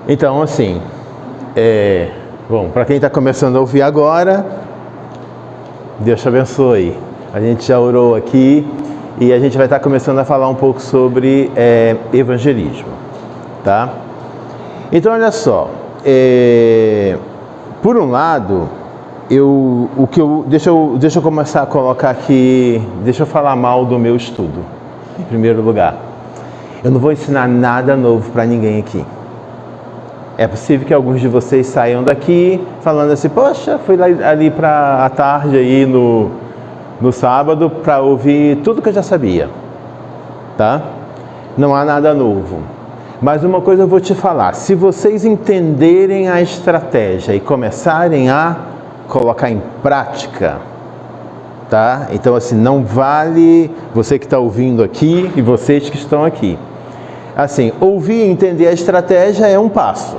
Então, assim, bom, para quem está começando a ouvir agora, Deus te abençoe. A gente já orou aqui e a gente vai estar começando a falar um pouco sobre evangelismo, tá? Então, olha só, por um lado, deixa eu começar a colocar aqui, deixa eu falar mal do meu estudo, em primeiro lugar. Eu não vou ensinar nada novo para ninguém aqui. É possível que alguns de vocês saiam daqui falando assim, poxa, fui lá ali para a tarde aí no sábado para ouvir tudo que eu já sabia, tá? Não há nada novo. Mas uma coisa eu vou te falar, se vocês entenderem a estratégia e começarem a colocar em prática, tá? Então assim, não vale você que está ouvindo aqui e vocês que estão aqui. Assim, ouvir e entender a estratégia é um passo.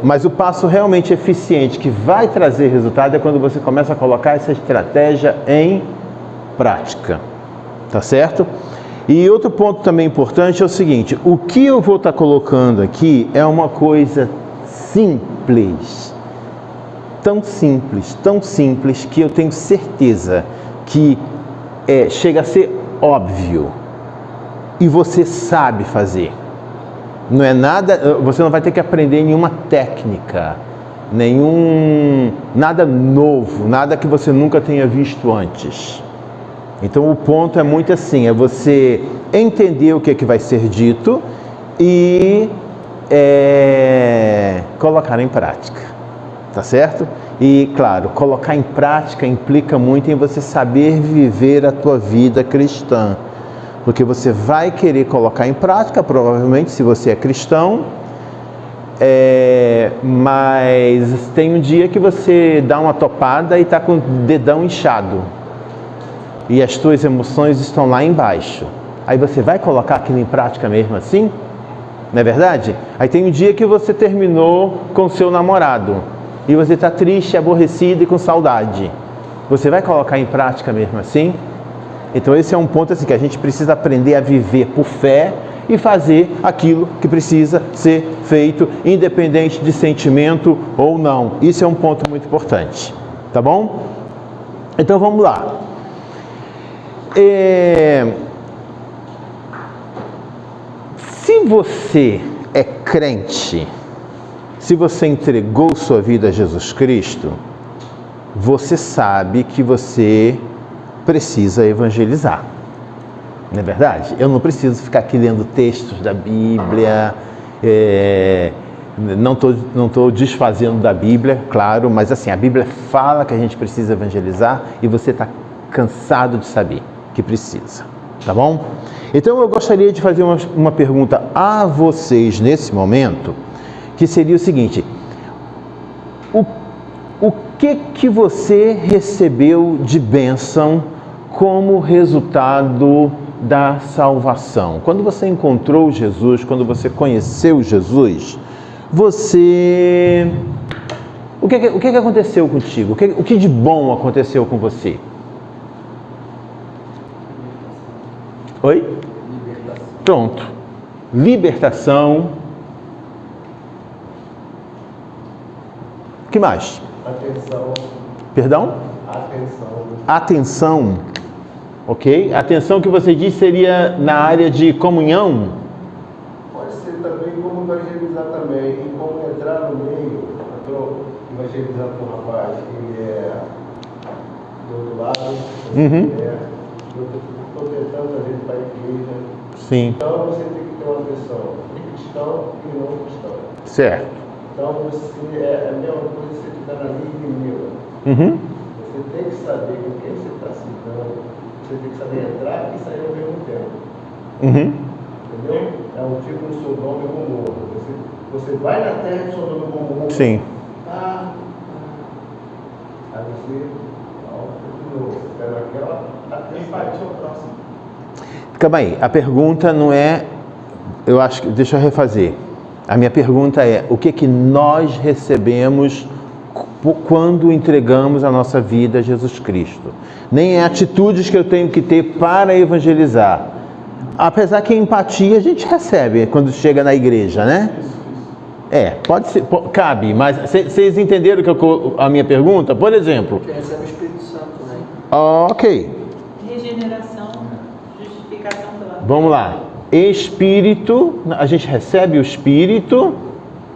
Mas o passo realmente eficiente que vai trazer resultado é quando você começa a colocar essa estratégia em prática. Tá certo? E outro ponto também importante é o seguinte, o que eu vou estar colocando aqui é uma coisa simples. Tão simples que eu tenho certeza que chega a ser óbvio. E você sabe fazer. Não é nada, você não vai ter que aprender nenhuma técnica, nada novo, nada que você nunca tenha visto antes. Então o ponto é muito assim, é você entender o que é que vai ser dito e colocar em prática, tá certo? E claro, colocar em prática implica muito em você saber viver a tua vida cristã. Porque você vai querer colocar em prática, provavelmente, se você é cristão, mas tem um dia que você dá uma topada e está com o dedão inchado. E as tuas emoções estão lá embaixo. Aí você vai colocar aquilo em prática mesmo assim? Não é verdade? Aí tem um dia que você terminou com seu namorado. E você está triste, aborrecido e com saudade. Você vai colocar em prática mesmo assim? Então esse é um ponto assim, que a gente precisa aprender a viver por fé e fazer aquilo que precisa ser feito, independente de sentimento ou não. Isso é um ponto muito importante, tá bom? Então vamos lá. Se você é crente, se você entregou sua vida a Jesus Cristo, você sabe que você precisa evangelizar, não é verdade? Eu não preciso ficar aqui lendo textos da Bíblia, não estou desfazendo da Bíblia, claro, mas assim, a Bíblia fala que a gente precisa evangelizar e você está cansado de saber que precisa, tá bom? Então eu gostaria de fazer uma pergunta a vocês nesse momento, que seria o seguinte, o que você recebeu de bênção como resultado da salvação? Quando você encontrou Jesus, quando você conheceu Jesus, o que aconteceu contigo? O que de bom aconteceu com você? Oi? Libertação. Pronto. Libertação. O que mais? Atenção. Perdão? Atenção. Atenção. Ok? A atenção que você diz seria na área de comunhão? Pode ser também como evangelizar também, e como entrar no meio. Eu estou evangelizando com um rapaz que é do outro lado, eu estou tentando trazer ele para a igreja. Sim. Então você tem que ter uma atenção, cristão e não cristão. Certo. Então você é a mesma coisa que você ficar na linha inimiga. Você tem que saber com quem você está se dando. Você tem que saber entrar e sair ao mesmo tempo. Entendeu? É um tipo de Sodoma e Gomorra. Você vai na terra de Sodoma e Gomorra. Sim. Aí você continua. Você pega aquela até partir ao próximo. Calma aí. A pergunta não é... Eu acho que... Deixa eu refazer. A minha pergunta é, o que nós recebemos quando entregamos a nossa vida a Jesus Cristo? Nem é atitudes que eu tenho que ter para evangelizar. Apesar que a empatia a gente recebe quando chega na igreja, né? Pode ser, cabe, mas vocês entenderam a minha pergunta? Por exemplo... Que recebe o Espírito Santo, né? Ok. Regeneração, justificação pela... Vamos lá. Espírito, a gente recebe o Espírito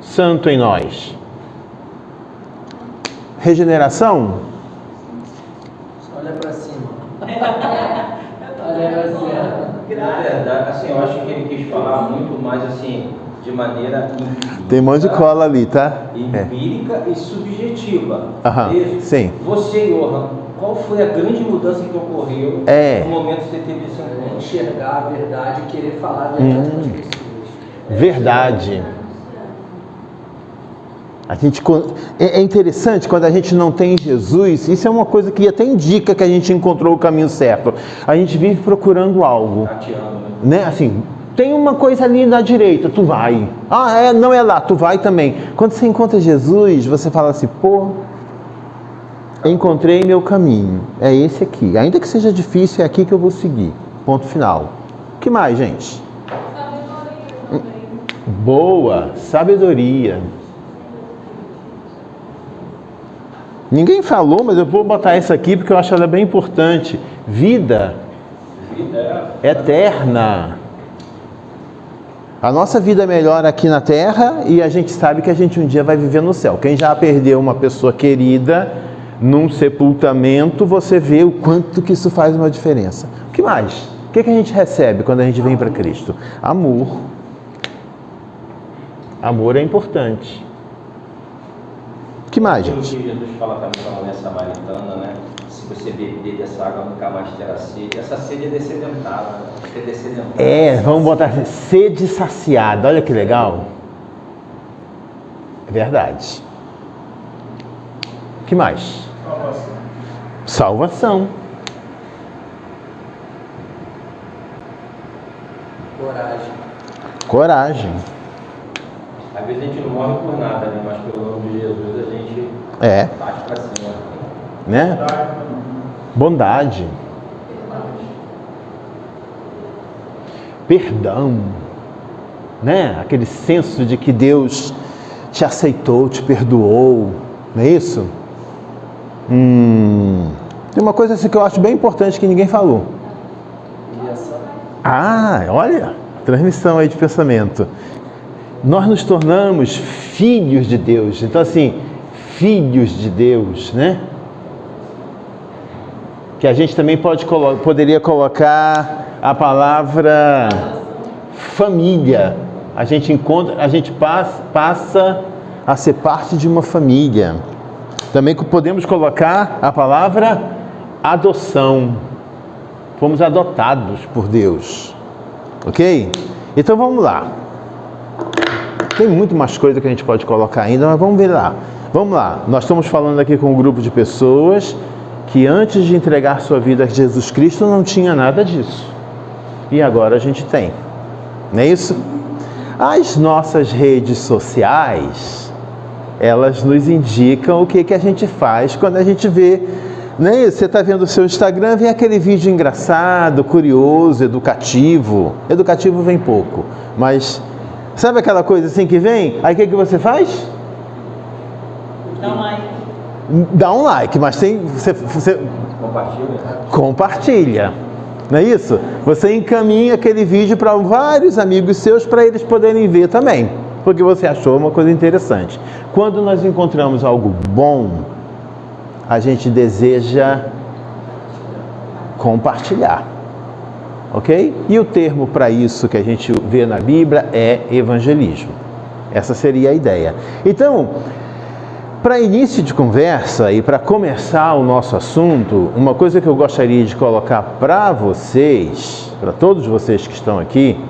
Santo em nós. Regeneração? Olha para cima. Olha para cima. Na verdade, assim, eu acho que ele quis falar muito mais assim, de maneira empírica. Tem um monte de cola ali, tá? Empírica e subjetiva. Aham, E sim. você, Johan, qual foi a grande mudança que ocorreu no momento que você teve esse encontro? Enxergar a verdade e querer falar a verdade para as pessoas. Verdade. É interessante quando a gente não tem Jesus, isso é uma coisa que até indica que a gente encontrou o caminho certo. A gente vive procurando algo. Tateando, Né? Assim, tem uma coisa ali na direita, tu vai. Não é lá, tu vai também. Quando você encontra Jesus, você fala assim, encontrei meu caminho. É esse aqui. Ainda que seja difícil, é aqui que eu vou seguir. Ponto final. O que mais, gente? Sabedoria também. Boa, sabedoria. Ninguém falou, mas eu vou botar essa aqui porque eu acho ela bem importante. Vida eterna. A nossa vida é melhor aqui na Terra e a gente sabe que a gente um dia vai viver no céu. Quem já perdeu uma pessoa querida num sepultamento, você vê o quanto que isso faz uma diferença. O que mais? O que a gente recebe quando a gente vem para Cristo? Amor. Amor é importante. O que mais, gente? Jesus fala também para a mulher samaritana, né? Se você beber dessa água, nunca mais terá sede. Essa sede é descedentada, né? Vamos botar assim, sede saciada. Olha que legal. É verdade. O que mais? Salvação. Coragem. Às vezes a gente não morre por nada, né? Mas pelo nome de Jesus a gente bate para cima. Né? Bondade. Perdão. Né? Aquele senso de que Deus te aceitou, te perdoou. Não é isso? Tem uma coisa assim que eu acho bem importante que ninguém falou. Olha, transmissão aí de pensamento. Nós nos tornamos filhos de Deus. Então, assim, filhos de Deus, né? Que a gente também poderia colocar a palavra família. A gente passa a ser parte de uma família. Também podemos colocar a palavra adoção. Fomos adotados por Deus. Ok? Então vamos lá. Tem muito mais coisa que a gente pode colocar ainda, mas vamos ver lá. Vamos lá. Nós estamos falando aqui com um grupo de pessoas que antes de entregar sua vida a Jesus Cristo não tinha nada disso. E agora a gente tem. Não é isso? As nossas redes sociais, elas nos indicam o que a gente faz quando a gente vê, né? Você está vendo o seu Instagram, vem aquele vídeo engraçado, curioso, educativo. Educativo vem pouco, mas sabe aquela coisa assim que vem? Aí o que você faz? Dá um like. Dá um like, mas você compartilha. Não é isso? Você encaminha aquele vídeo para vários amigos seus para eles poderem ver também, porque você achou uma coisa interessante. Quando nós encontramos algo bom, a gente deseja compartilhar, ok? E o termo para isso que a gente vê na Bíblia é evangelismo. Essa seria a ideia. Então, para início de conversa e para começar o nosso assunto, uma coisa que eu gostaria de colocar para vocês, para todos vocês que estão aqui,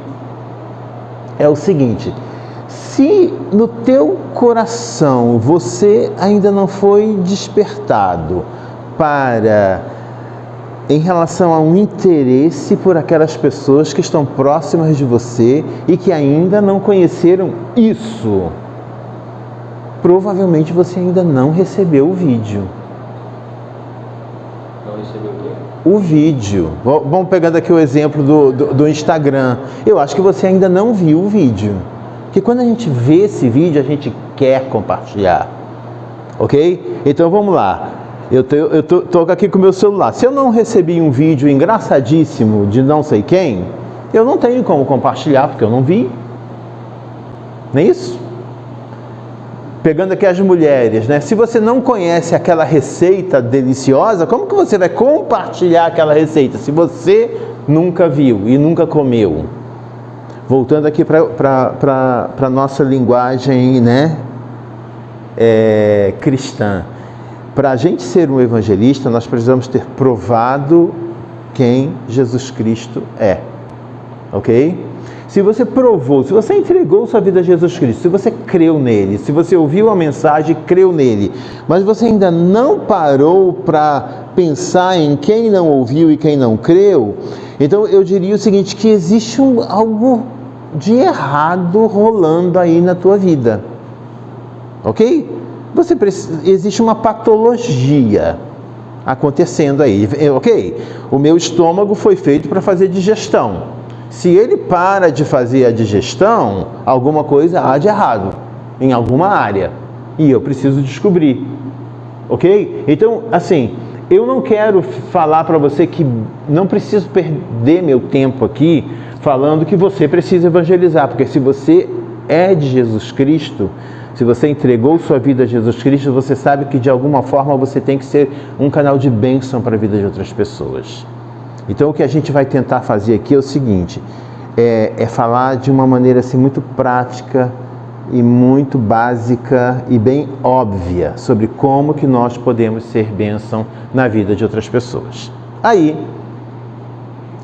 é o seguinte: se no teu coração você ainda não foi despertado em relação a um interesse por aquelas pessoas que estão próximas de você e que ainda não conheceram isso, provavelmente você ainda não recebeu o vídeo. Não recebeu o quê? O vídeo. Vamos pegando aqui o exemplo do Instagram. Eu acho que você ainda não viu o vídeo. que quando a gente vê esse vídeo, a gente quer compartilhar, ok? Então vamos lá, eu tô aqui com o meu celular. Se eu não recebi um vídeo engraçadíssimo de não sei quem, eu não tenho como compartilhar, porque eu não vi. Não é isso? Pegando aqui as mulheres, né? Se você não conhece aquela receita deliciosa, como que você vai compartilhar aquela receita se você nunca viu e nunca comeu? Voltando aqui para a nossa linguagem, né? Cristã. Para a gente ser um evangelista, nós precisamos ter provado quem Jesus Cristo é. Ok? Se você provou, se você entregou sua vida a Jesus Cristo, se você creu nele, se você ouviu a mensagem e creu nele, mas você ainda não parou para pensar em quem não ouviu e quem não creu, então eu diria o seguinte, que existe algo de errado rolando aí na tua vida. Ok? Existe uma patologia acontecendo aí, ok? O meu estômago foi feito para fazer digestão. Se ele para de fazer a digestão, alguma coisa há de errado, em alguma área, e eu preciso descobrir, ok? Então, assim, eu não quero falar para você que não preciso perder meu tempo aqui falando que você precisa evangelizar, porque se você é de Jesus Cristo, se você entregou sua vida a Jesus Cristo, você sabe que de alguma forma você tem que ser um canal de bênção para a vida de outras pessoas. Então o que a gente vai tentar fazer aqui é o seguinte, é falar de uma maneira assim muito prática e muito básica e bem óbvia sobre como que nós podemos ser bênção na vida de outras pessoas. Aí,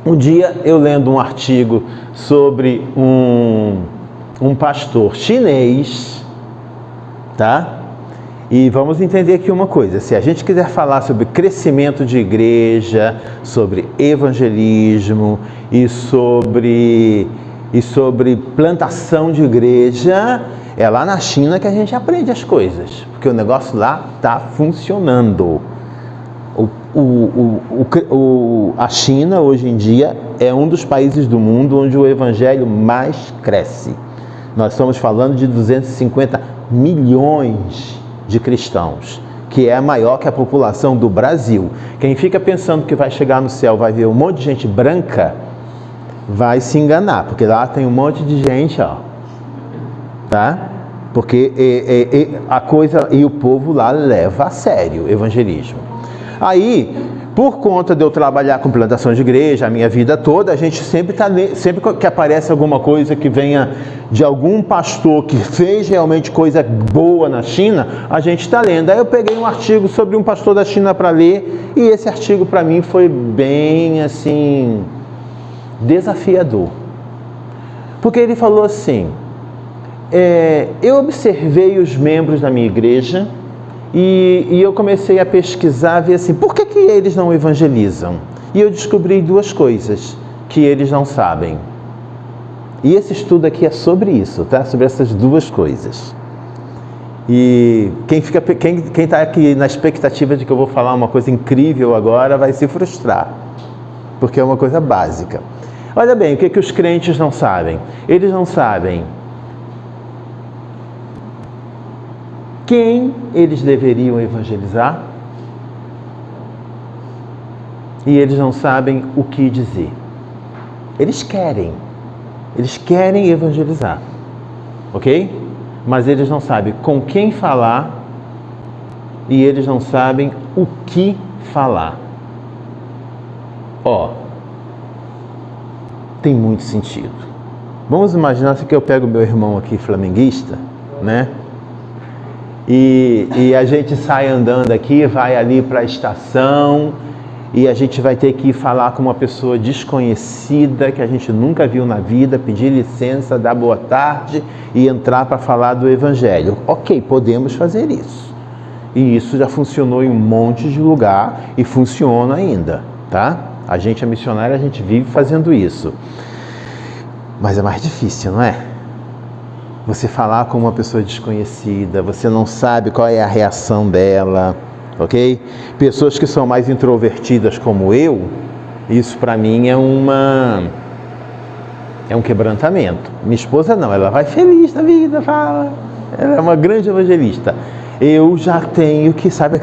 um dia eu lendo um artigo sobre um pastor chinês, tá? E vamos entender aqui uma coisa, se a gente quiser falar sobre crescimento de igreja, sobre evangelismo e sobre plantação de igreja, é lá na China que a gente aprende as coisas, porque o negócio lá está funcionando. A China, hoje em dia, é um dos países do mundo onde o evangelho mais cresce. Nós estamos falando de 250 milhões de cristãos, que é maior que a população do Brasil. Quem fica pensando que vai chegar no céu, vai ver um monte de gente branca, vai se enganar, porque lá tem um monte de gente, ó, tá? Porque a coisa, e o povo lá leva a sério o evangelismo. Aí, por conta de eu trabalhar com plantação de igreja a minha vida toda, a gente sempre que aparece alguma coisa que venha de algum pastor que fez realmente coisa boa na China, a gente está lendo. Aí eu peguei um artigo sobre um pastor da China para ler, e esse artigo para mim foi bem assim desafiador, porque ele falou assim, eu observei os membros da minha igreja e eu comecei a pesquisar, ver assim, por que eles não evangelizam? E eu descobri duas coisas que eles não sabem. E esse estudo aqui é sobre isso, tá? Sobre essas duas coisas. E quem está aqui na expectativa de que eu vou falar uma coisa incrível agora vai se frustrar, porque é uma coisa básica. Olha bem, o que os crentes não sabem? Eles não sabem quem eles deveriam evangelizar e eles não sabem o que dizer. Eles querem evangelizar, ok? Mas eles não sabem com quem falar e eles não sabem o que falar. Tem muito sentido. Vamos imaginar que eu pego meu irmão aqui flamenguista, né? E a gente sai andando aqui, vai ali para a estação e a gente vai ter que ir falar com uma pessoa desconhecida que a gente nunca viu na vida, pedir licença, dar boa tarde e entrar para falar do evangelho. Ok, podemos fazer isso. E isso já funcionou em um monte de lugar e funciona ainda, tá? A gente é missionário, a gente vive fazendo isso. Mas é mais difícil, não é? Você falar com uma pessoa desconhecida, você não sabe qual é a reação dela, ok? Pessoas que são mais introvertidas como eu, isso para mim é É um quebrantamento. Minha esposa não, ela vai feliz na vida, fala. Ela é uma grande evangelista. Eu já tenho que, sabe,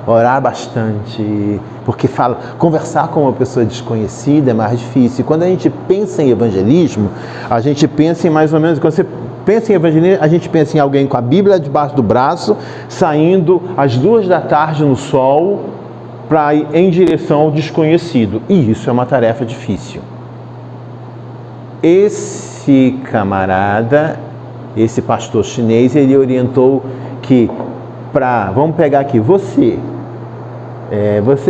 orar bastante, porque conversar com uma pessoa desconhecida é mais difícil. E quando a gente pensa em evangelismo, a gente pensa em mais ou menos, quando você pensa em evangelismo, a gente pensa em alguém com a Bíblia debaixo do braço, saindo às 14h no sol, para ir em direção ao desconhecido. E isso é uma tarefa difícil. Esse camarada, esse pastor chinês, ele orientou que vamos pegar aqui, você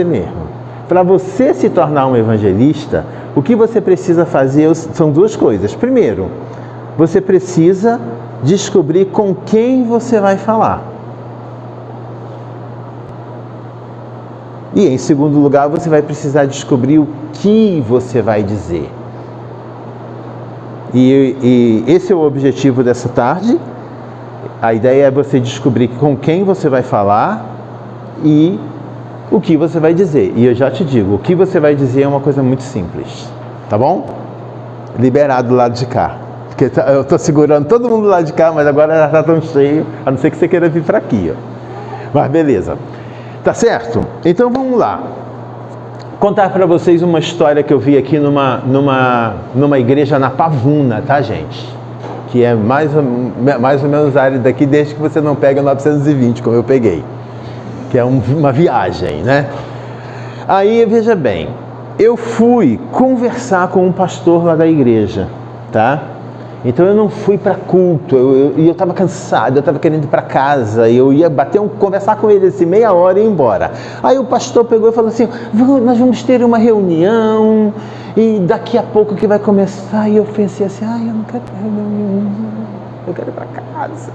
mesmo, para você se tornar um evangelista, o que você precisa fazer são duas coisas. Primeiro, você precisa descobrir com quem você vai falar. E em segundo lugar, você vai precisar descobrir o que você vai dizer. E esse é o objetivo dessa tarde. A ideia é você descobrir com quem você vai falar e o que você vai dizer. E eu já te digo, o que você vai dizer é uma coisa muito simples, tá bom? Liberado do lado de cá. Porque eu estou segurando todo mundo do lado de cá, mas agora já está tão cheio, a não ser que você queira vir para aqui, ó. Mas beleza. Tá certo? Então vamos lá. Contar para vocês uma história que eu vi aqui numa igreja na Pavuna, tá, gente? Que é mais ou menos a área daqui, desde que você não pega 920, como eu peguei. Que é uma viagem, né? Aí, veja bem, eu fui conversar com um pastor lá da igreja, tá? Então eu não fui para culto, eu estava cansado, eu estava querendo ir para casa, eu ia conversar com ele assim, meia hora e ir embora. Aí o pastor pegou e falou assim, nós vamos ter uma reunião e daqui a pouco que vai começar. E eu pensei assim, eu não quero reunião, eu quero ir para casa.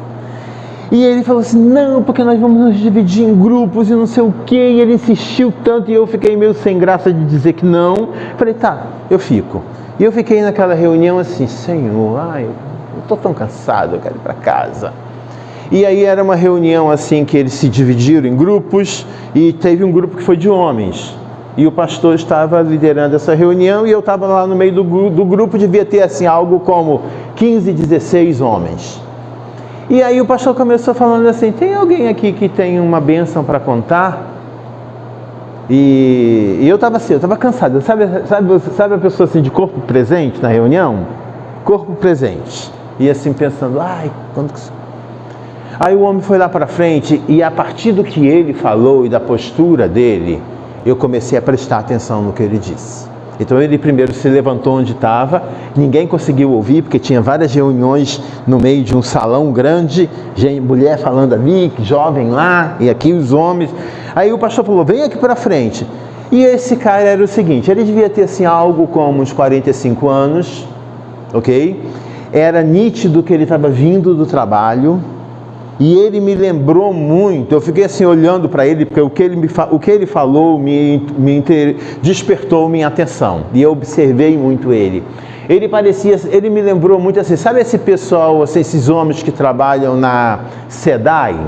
E ele falou assim, não, porque nós vamos nos dividir em grupos e não sei o que. E ele insistiu tanto e eu fiquei meio sem graça de dizer que não. Falei, tá, eu fico. E eu fiquei naquela reunião assim, Senhor, eu estou tão cansado, eu quero ir para casa. E aí era uma reunião assim que eles se dividiram em grupos e teve um grupo que foi de homens. E o pastor estava liderando essa reunião e eu estava lá no meio do grupo, devia ter assim algo como 15, 16 homens. E aí o pastor começou falando assim, tem alguém aqui que tem uma bênção para contar? E eu estava assim, eu estava cansado, sabe a pessoa assim de corpo presente na reunião? Corpo presente. E assim pensando, quando que... Aí o homem foi lá para frente e a partir do que ele falou e da postura dele, eu comecei a prestar atenção no que ele disse. Então ele primeiro se levantou onde estava, ninguém conseguiu ouvir, porque tinha várias reuniões no meio de um salão grande, mulher falando ali, jovem lá, e aqui os homens. Aí o pastor falou, vem aqui para frente. E esse cara era o seguinte, ele devia ter assim algo como uns 45 anos, ok? Era nítido que ele estava vindo do trabalho, e ele me lembrou muito, eu fiquei assim olhando para ele, porque o que ele falou despertou minha atenção, e eu observei muito ele. Ele me lembrou muito assim, sabe esse pessoal, assim, esses homens que trabalham na SEDAI,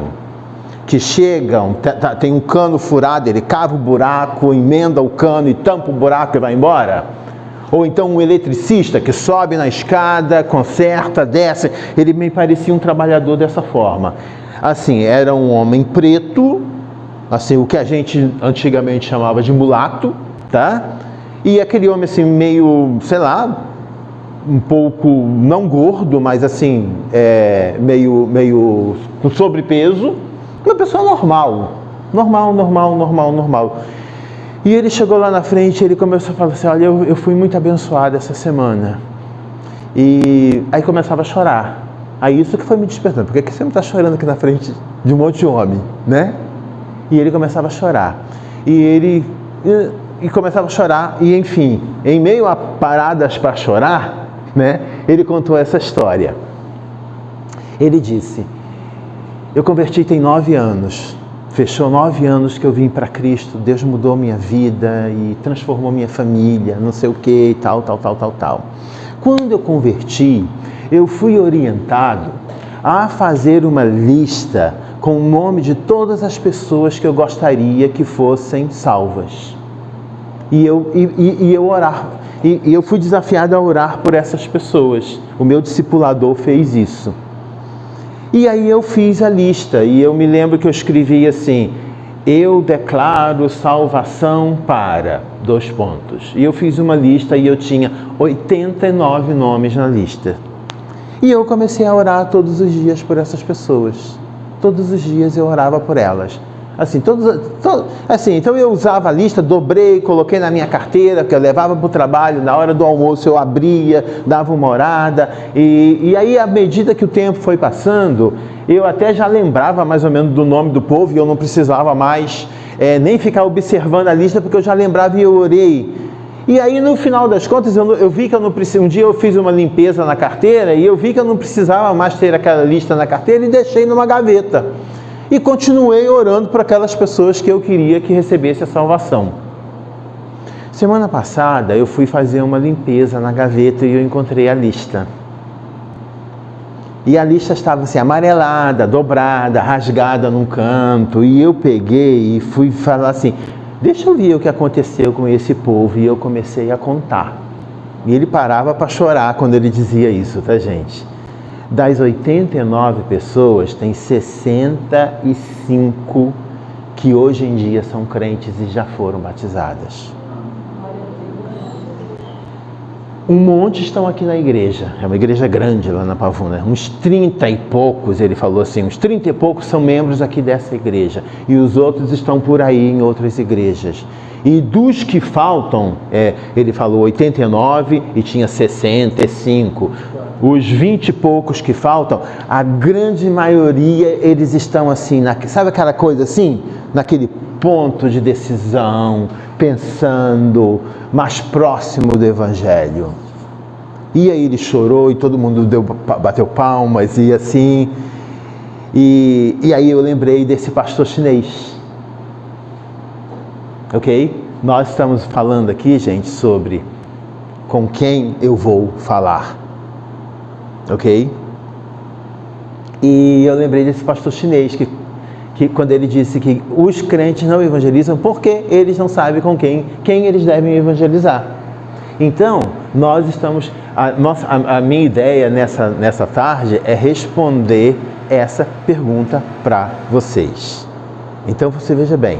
que chegam, tem um cano furado, ele cava o buraco, emenda o cano e tampa o buraco e vai embora? Ou então um eletricista que sobe na escada, conserta, desce. Ele me parecia um trabalhador dessa forma. Assim, era um homem preto, assim, o que a gente antigamente chamava de mulato, tá? E aquele homem assim, meio, sei lá, um pouco, não gordo, mas assim, meio com sobrepeso. Uma pessoa normal. E ele chegou lá na frente e ele começou a falar assim, olha, eu fui muito abençoado essa semana. E aí começava a chorar. Aí isso que foi me despertando, porque você não está chorando aqui na frente de um monte de homem, né? E ele começava a chorar. E começava a chorar, e enfim, em meio a paradas para chorar, né? Ele contou essa história. Ele disse, eu converti tem 9 anos. Fechou 9 anos que eu vim para Cristo, Deus mudou minha vida e transformou minha família, não sei o que, tal. Quando eu converti, eu fui orientado a fazer uma lista com o nome de todas as pessoas que eu gostaria que fossem salvas. E eu orava. E eu fui desafiado a orar por essas pessoas. O meu discipulador fez isso. E aí eu fiz a lista, e eu me lembro que eu escrevi assim: eu declaro salvação para... E eu fiz uma lista e eu tinha 89 nomes na lista. E eu comecei a orar todos os dias por essas pessoas. Todos os dias eu orava por elas. Assim, então eu usava a lista, dobrei, coloquei na minha carteira, que eu levava para o trabalho, na hora do almoço eu abria, dava uma orada, e aí à medida que o tempo foi passando, eu até já lembrava mais ou menos do nome do povo, e eu não precisava mais nem ficar observando a lista, porque eu já lembrava e eu orei. E aí no final das contas eu vi que eu não precisava. Um dia eu fiz uma limpeza na carteira e eu vi que eu não precisava mais ter aquela lista na carteira e deixei numa gaveta. E continuei orando por aquelas pessoas que eu queria que recebesse a salvação. Semana passada eu fui fazer uma limpeza na gaveta e eu encontrei a lista. E a lista estava assim, amarelada, dobrada, rasgada num canto. E eu peguei e fui falar assim: deixa eu ver o que aconteceu com esse povo. E eu comecei a contar. E ele parava para chorar quando ele dizia isso, tá, gente? Das 89 pessoas, tem 65 que hoje em dia são crentes e já foram batizadas. Um monte estão aqui na igreja, é uma igreja grande lá na Pavuna, uns 30 e poucos, ele falou assim, uns 30 e poucos são membros aqui dessa igreja, e os outros estão por aí em outras igrejas. E dos que faltam, ele falou 89 e tinha 65, os 20 e poucos que faltam, a grande maioria, eles estão assim, sabe aquela coisa assim? Naquele ponto de decisão, pensando mais próximo do Evangelho. E aí ele chorou e todo mundo bateu palmas e assim. E aí eu lembrei desse pastor chinês. Ok? Nós estamos falando aqui, gente, sobre com quem eu vou falar. Ok? E eu lembrei desse pastor chinês que quando ele disse que os crentes não evangelizam porque eles não sabem com quem eles devem evangelizar. Então, nós estamos... A minha ideia nessa tarde é responder essa pergunta para vocês. Então, você veja bem.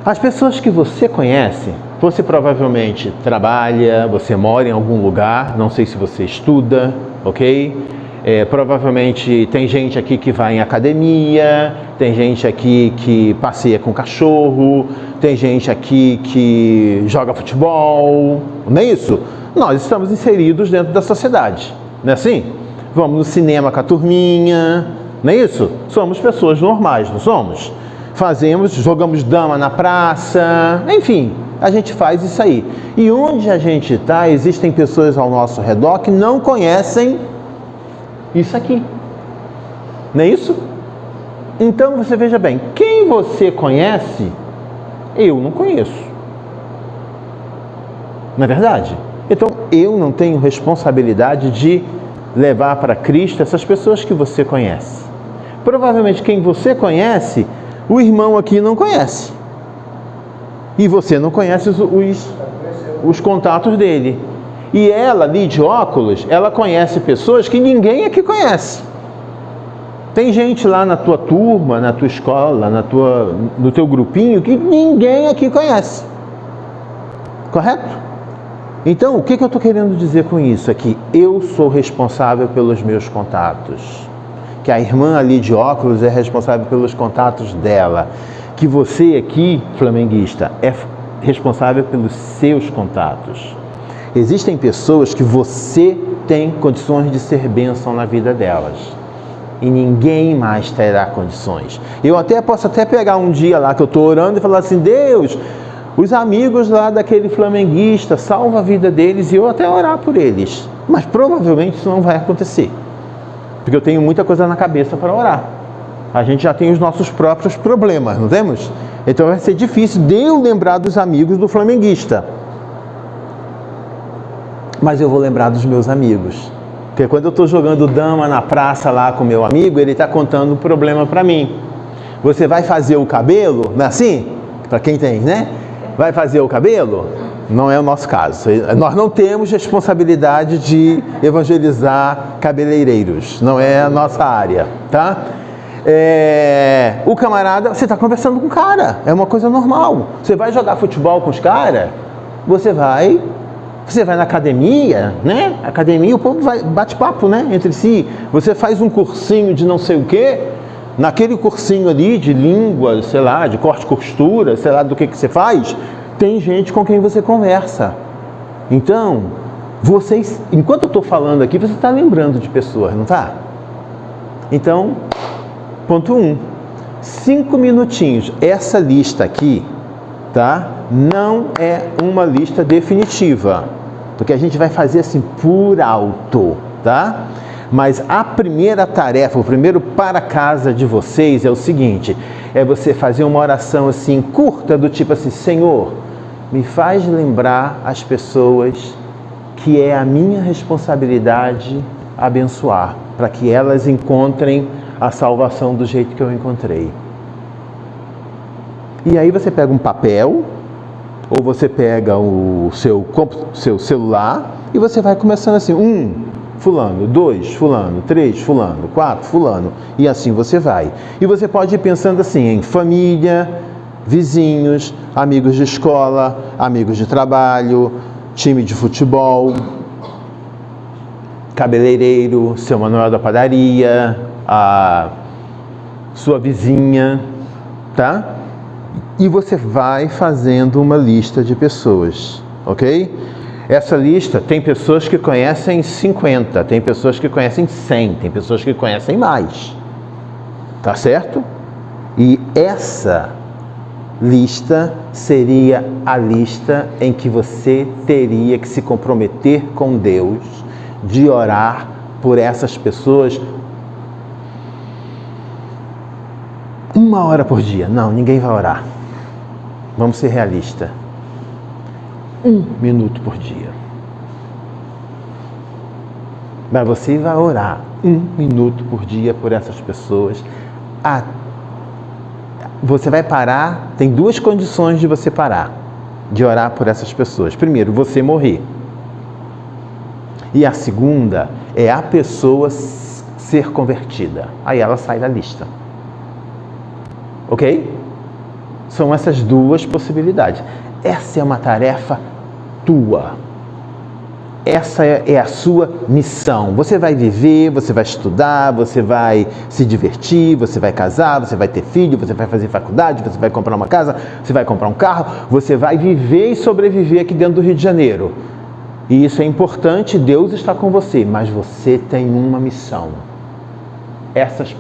As pessoas que você conhece, você provavelmente trabalha, você mora em algum lugar, não sei se você estuda, ok? Provavelmente tem gente aqui que vai em academia, tem gente aqui que passeia com cachorro, tem gente aqui que joga futebol, não é isso? Nós estamos inseridos dentro da sociedade, não é assim? Vamos no cinema com a turminha, não é isso? Somos pessoas normais, não somos? Jogamos dama na praça, enfim, a gente faz isso aí. E onde a gente está, existem pessoas ao nosso redor que não conhecem isso aqui, não é isso? Então você veja bem, quem você conhece, eu não conheço, não é verdade? Então eu não tenho responsabilidade de levar para Cristo essas pessoas que você conhece. Provavelmente quem você conhece, o irmão aqui não conhece, e você não conhece os contatos dele. E ela, ali de óculos, ela conhece pessoas que ninguém aqui conhece. Tem gente lá na tua turma, na tua escola, no teu grupinho, que ninguém aqui conhece. Correto? Então, o que eu estou querendo dizer com isso? É que eu sou responsável pelos meus contatos. Que a irmã ali de óculos é responsável pelos contatos dela. Que você aqui, flamenguista, é responsável pelos seus contatos. Existem pessoas que você tem condições de ser bênção na vida delas. E ninguém mais terá condições. Eu posso pegar um dia lá que eu estou orando e falar assim: Deus, os amigos lá daquele flamenguista, salva a vida deles, e eu até orar por eles. Mas provavelmente isso não vai acontecer. Porque eu tenho muita coisa na cabeça para orar. A gente já tem os nossos próprios problemas, não temos? Então vai ser difícil de eu lembrar dos amigos do flamenguista. Mas eu vou lembrar dos meus amigos. Porque quando eu estou jogando dama na praça lá com meu amigo, ele está contando um problema para mim. Você vai fazer o cabelo, não é assim? Para quem tem, né? Vai fazer o cabelo? Não é o nosso caso. Nós não temos responsabilidade de evangelizar cabeleireiros. Não é a nossa área, tá? O camarada, você está conversando com o cara. É uma coisa normal. Você vai jogar futebol com os caras, você vai na academia, né? Academia, o povo bate papo, né? Entre si. Você faz um cursinho de não sei o quê. Naquele cursinho ali de língua, sei lá, de corte e costura, sei lá do que você faz, tem gente com quem você conversa. Então, vocês, enquanto eu estou falando aqui, você está lembrando de pessoas, não está? Então, ponto 1. 5 minutinhos. Essa lista aqui, tá? Não é uma lista definitiva, porque a gente vai fazer assim por alto, tá? Mas a primeira tarefa, o primeiro para casa de vocês é o seguinte, é você fazer uma oração assim curta do tipo assim, Senhor, me faz lembrar as pessoas que é a minha responsabilidade abençoar, para que elas encontrem a salvação do jeito que eu encontrei. E aí você pega um papel, ou você pega o seu celular, e você vai começando assim, fulano, 2, fulano, 3, fulano, 4, fulano, e assim você vai. E você pode ir pensando assim, em família, vizinhos, amigos de escola, amigos de trabalho, time de futebol, cabeleireiro, seu Manuel da padaria, a sua vizinha, tá? E você vai fazendo uma lista de pessoas, ok? Essa lista tem pessoas que conhecem 50, tem pessoas que conhecem 100, tem pessoas que conhecem mais, tá certo? E essa lista seria a lista em que você teria que se comprometer com Deus de orar por essas pessoas 1 hora por dia. Não, ninguém vai orar. Vamos ser realistas. 1 minuto por dia. Mas você vai orar 1 minuto por dia por essas pessoas. Você vai parar, tem 2 condições de você parar, de orar por essas pessoas. Primeiro, você morrer. E a segunda é a pessoa ser convertida. Aí ela sai da lista. Ok? São essas 2 possibilidades. Essa é uma tarefa tua. Essa é a sua missão. Você vai viver, você vai estudar, você vai se divertir, você vai casar, você vai ter filho, você vai fazer faculdade, você vai comprar uma casa, você vai comprar um carro, você vai viver e sobreviver aqui dentro do Rio de Janeiro. E isso é importante, Deus está com você, mas você tem uma missão.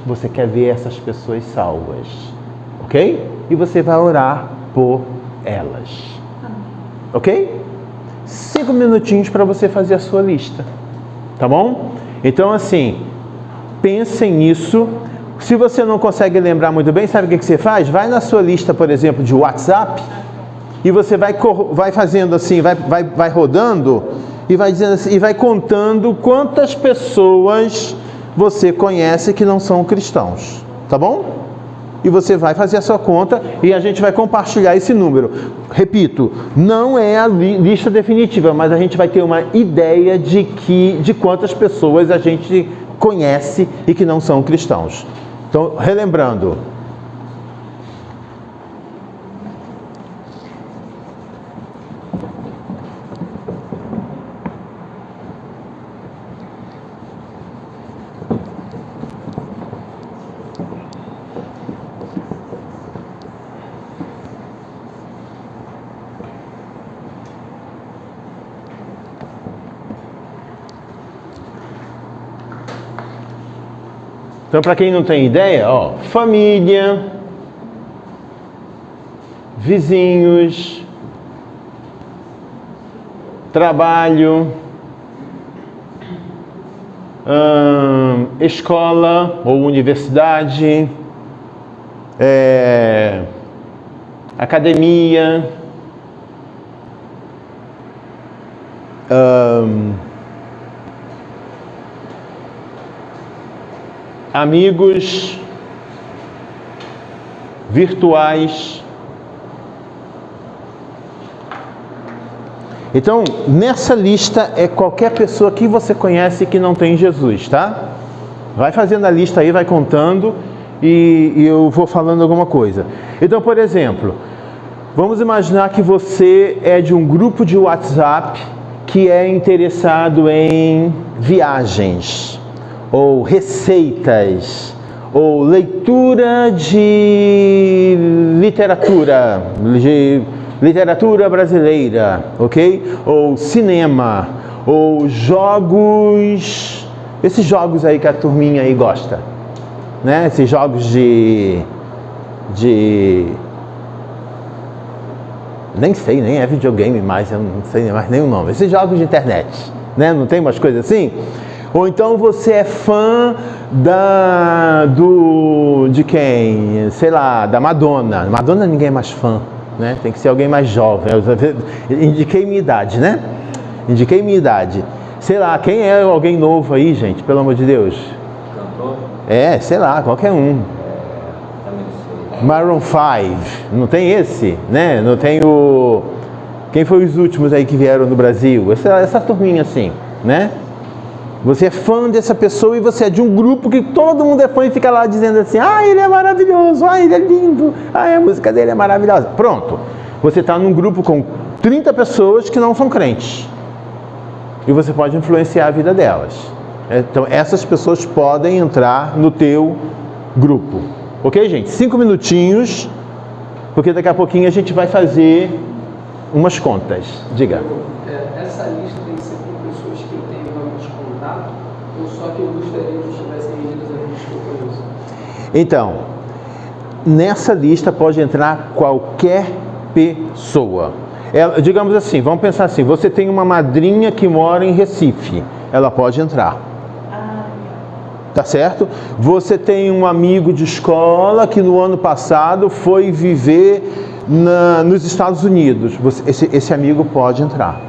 Você quer ver essas pessoas salvas, ok? E você vai orar por elas, ok? 5 minutinhos para você fazer a sua lista, tá bom? Então assim, pensem nisso. Se você não consegue lembrar muito bem, sabe o que você faz? Vai na sua lista, por exemplo, de WhatsApp, e você vai fazendo assim, vai rodando, e vai dizendo assim, e vai contando quantas pessoas você conhece que não são cristãos, tá bom? E você vai fazer a sua conta e a gente vai compartilhar esse número. Repito, não é a lista definitiva, mas a gente vai ter uma ideia de quantas pessoas a gente conhece e que não são cristãos. Então, relembrando. Então, para quem não tem ideia, família, vizinhos, trabalho, escola ou universidade, academia, amigos virtuais, Então, nessa lista é qualquer pessoa que você conhece que não tem Jesus, tá? Vai fazendo a lista aí, vai contando e eu vou falando alguma coisa. Então, por exemplo, vamos imaginar que você é de um grupo de WhatsApp que é interessado em viagens, ou receitas, ou leitura de literatura brasileira, ok? Ou cinema, ou jogos, esses jogos aí que a turminha aí gosta, né? Esses jogos de nem sei, nem é videogame mais, eu não sei mais nem o nome. Esses jogos de internet, né? Não tem umas coisas assim? Ou então você é fã de quem? Sei lá, da Madonna. Madonna ninguém é mais fã, né? Tem que ser alguém mais jovem. Eu indiquei minha idade, né? Indiquei minha idade. Sei lá, quem é alguém novo aí, gente? Pelo amor de Deus. Cantor? É, sei lá, qualquer um. Também não sei. Maroon 5, não tem esse, né? Não tem o... Quem foi os últimos aí que vieram no Brasil? Essa turminha assim, né? Você é fã dessa pessoa e você é de um grupo que todo mundo é fã e fica lá dizendo assim: ah, ele é maravilhoso, ah, ele é lindo, ah, a música dele é maravilhosa. Pronto, você está num grupo com 30 pessoas que não são crentes e você pode influenciar a vida delas. Então essas pessoas podem entrar no teu grupo. Ok, gente? 5 minutinhos, porque daqui a pouquinho a gente vai fazer umas contas. Diga. Essa lista tem que ser com pessoas que eu tenho realmente contato, ou só que eu gostaria que estivessem reunidas a gente que eu conheço? Então, nessa lista pode entrar qualquer pessoa. Digamos assim, vamos pensar assim, você tem uma madrinha que mora em Recife, ela pode entrar. Tá certo? Você tem um amigo de escola que no ano passado foi viver nos Estados Unidos. Esse amigo pode entrar.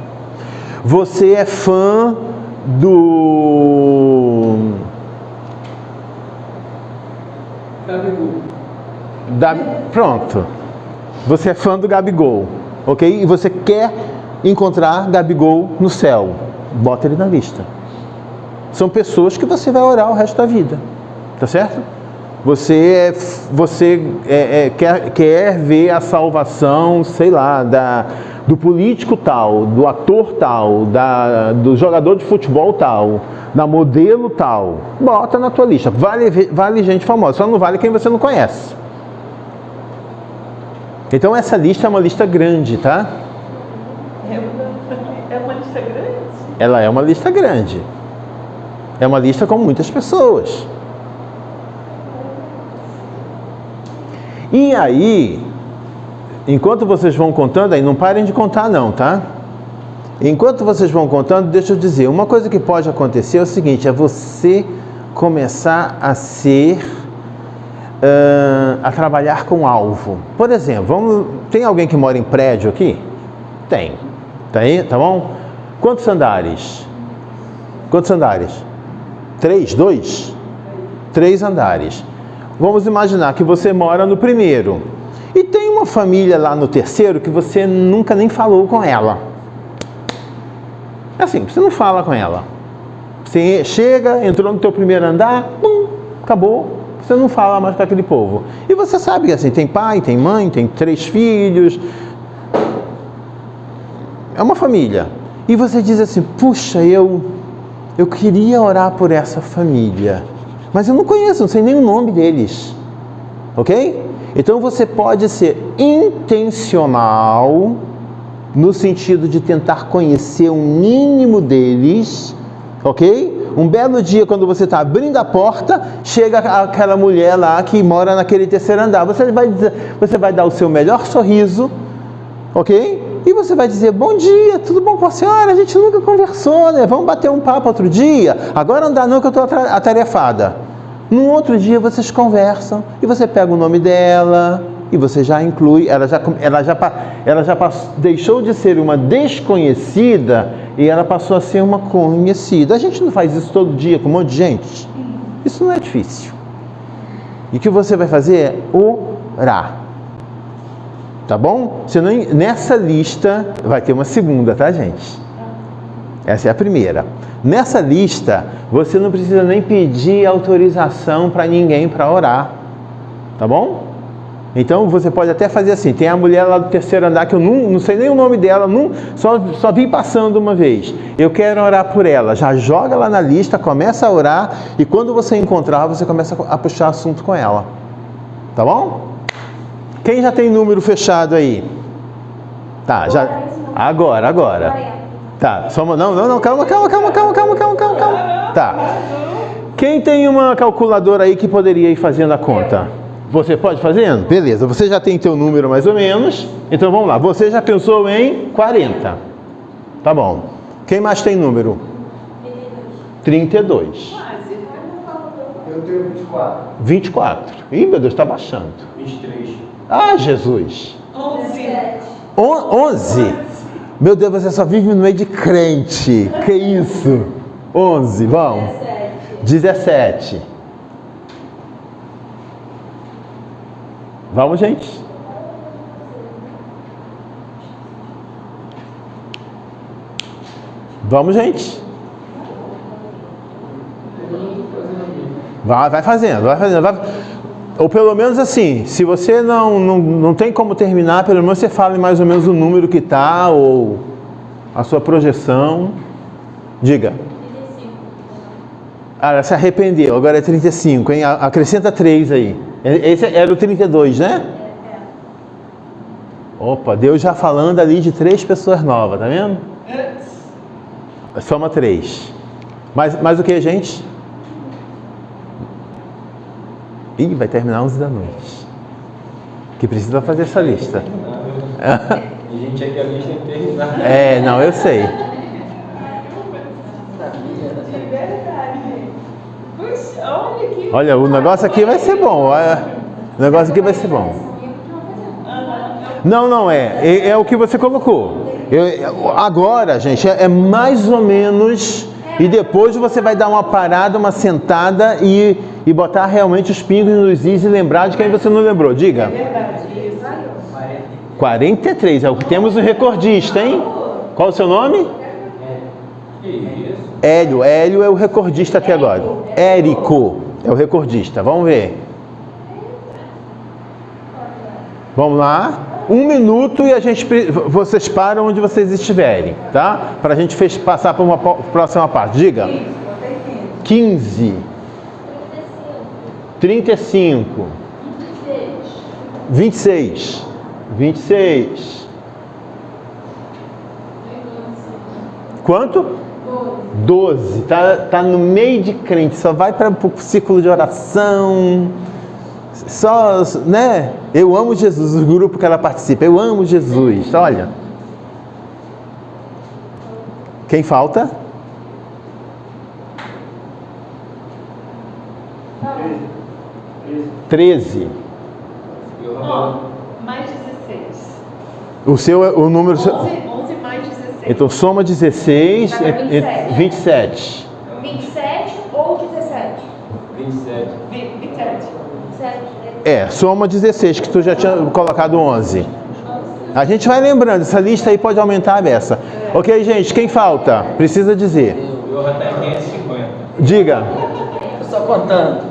Você é fã do... Pronto. Você é fã do Gabigol, ok? E você quer encontrar Gabigol no céu. Bota ele na lista. São pessoas que você vai orar o resto da vida, tá certo? Você quer ver a salvação, sei lá, do político tal, do ator tal, do jogador de futebol tal, da modelo tal. Bota na tua lista. Vale gente famosa, só não vale quem você não conhece. Então essa lista é uma lista grande, tá? É uma lista grande? Ela é uma lista grande. É uma lista com muitas pessoas. E aí, enquanto vocês vão contando, aí não parem de contar não, tá? Enquanto vocês vão contando, deixa eu dizer, uma coisa que pode acontecer é o seguinte, é você começar a a trabalhar com alvo. Por exemplo, tem alguém que mora em prédio aqui? Tem. Tá aí, tá bom? Quantos andares? Quantos andares? 3, 2? 3 andares. Vamos imaginar que você mora no primeiro e tem uma família lá no terceiro que você nunca nem falou com ela. É assim, você não fala com ela. Você chega, entrou no teu primeiro andar, pum, acabou. Você não fala mais com aquele povo. E você sabe que assim, tem pai, tem mãe, tem 3 filhos. É uma família. E você diz assim, puxa, eu queria orar por essa família, mas eu não conheço, não sei nem o nome deles, ok? Então você pode ser intencional no sentido de tentar conhecer o mínimo deles, ok? Um belo dia, quando você está abrindo a porta, chega aquela mulher lá que mora naquele terceiro andar, você vai dar o seu melhor sorriso, ok? E você vai dizer, bom dia, tudo bom com a senhora? A gente nunca conversou, né? Vamos bater um papo outro dia? Agora não dá não que eu estou atarefada. Num outro dia vocês conversam e você pega o nome dela e você já inclui, ela já deixou de ser uma desconhecida e ela passou a ser uma conhecida. A gente não faz isso todo dia com um monte de gente? Isso não é difícil. E o que você vai fazer é orar. Tá bom? Nessa lista vai ter uma segunda, tá, gente? Essa é a primeira. Nessa lista, você não precisa nem pedir autorização para ninguém para orar. Tá bom? Então você pode até fazer assim. Tem a mulher lá do terceiro andar que eu não sei nem o nome dela, só vi passando uma vez. Eu quero orar por ela. Já joga lá na lista, começa a orar e quando você encontrar, você começa a puxar assunto com ela. Tá bom? Quem já tem número fechado aí? Tá, já. Agora. Tá, calma. Tá. Quem tem uma calculadora aí que poderia ir fazendo a conta? Você pode fazendo? Beleza, você já tem teu número mais ou menos. Então vamos lá, você já pensou em 40. Tá bom. Quem mais tem número? 32. Eu tenho 24. 24. Ih, meu Deus, está baixando. 23. Ah, Jesus. 11. 11. Meu Deus, você só vive no meio de crente. Que isso? 11, vamos. 17. Vamos, gente. Vamos, gente. Vai fazendo. Ou pelo menos assim, se você não tem como terminar, pelo menos você fala mais ou menos o número que está, ou a sua projeção. Diga. 35. Ah, ela se arrependeu, agora é 35, hein? Acrescenta 3 aí. Esse era o 32, né? Opa, Deus já falando ali de 3 pessoas novas, tá vendo? Soma 3. Mais o que, gente? Ih, vai terminar 11 da noite. Que precisa fazer essa lista. E gente, aqui a lista é terminar. Não, eu sei. Olha aqui. Olha, o negócio aqui vai ser bom. O negócio aqui vai ser bom. Não é. É o que você colocou. Agora, gente, é mais ou menos. E depois você vai dar uma parada, uma sentada e botar realmente os pingos nos is e lembrar de quem você não lembrou. Diga. 43, é o que temos o recordista, hein? Qual o seu nome? Hélio. Hélio é o recordista até agora. Érico é o recordista. Vamos ver. Vamos lá. 1 minuto e vocês param onde vocês estiverem, tá? Para a gente passar para uma próxima parte. Diga. 15. 35. 26. 26. Quanto? 12. Tá no meio de crente, só vai para o círculo de oração. Só, né? Eu amo Jesus, o grupo que ela participa. Eu amo Jesus. Olha. Quem falta? 13. Mais 16. O número. 11 mais 16. Então soma 16 Vai pra e 27. 27 ou 17? 27. 27. 27. Soma 16, que tu já tinha colocado 11. A gente vai lembrando, essa lista aí pode aumentar a beça. Ok, gente, quem falta? Precisa dizer. Eu já tenho 550. Diga. Eu só contando.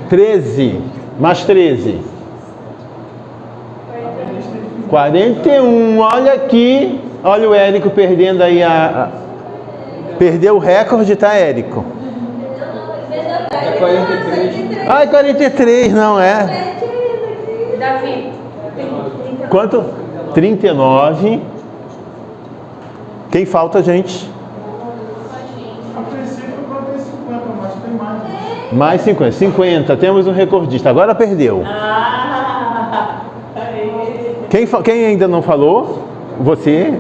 13, mais 13. 41, olha aqui. Olha o Érico perdendo aí perdeu o recorde, tá, Érico? É 43. Ai, 43, não é? Davi. Quanto? 39. Quem falta, gente? A princípio eu botei 50, mas tem mais. Mais 50. 50, temos um recordista. Agora perdeu. Quem ainda não falou? Você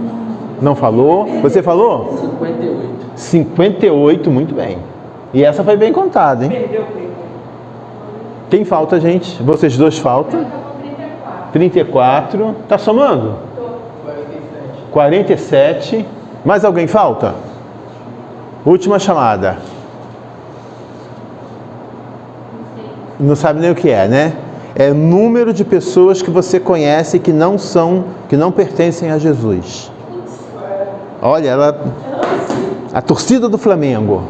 não falou? Você falou? 58. 58, muito bem. E essa foi bem contada, hein? Perdeu. Quem falta, gente? Vocês dois faltam? 34. Tá somando? 47. Mais alguém falta? Última chamada. Não sabe nem o que é, né? É o número de pessoas que você conhece que não pertencem a Jesus. Olha, a torcida do Flamengo.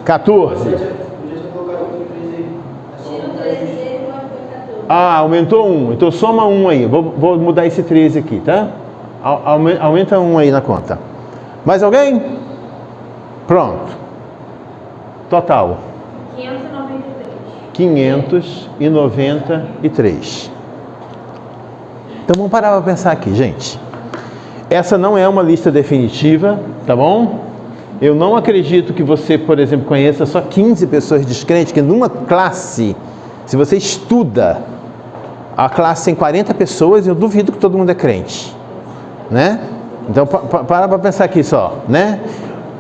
14. Tira o 13 dele e põe 14. Ah, aumentou 1. Então soma 1 aí. Vou mudar esse 13 aqui, tá? Aumenta 1 aí na conta. Mais alguém? Pronto. Total. 593. Então vamos parar para pensar aqui, gente. Essa não é uma lista definitiva, tá bom? Eu não acredito que você, por exemplo, conheça só 15 pessoas descrentes, que numa classe, se você estuda, a classe tem 40 pessoas, eu duvido que todo mundo é crente, né? Então para pensar aqui só, né?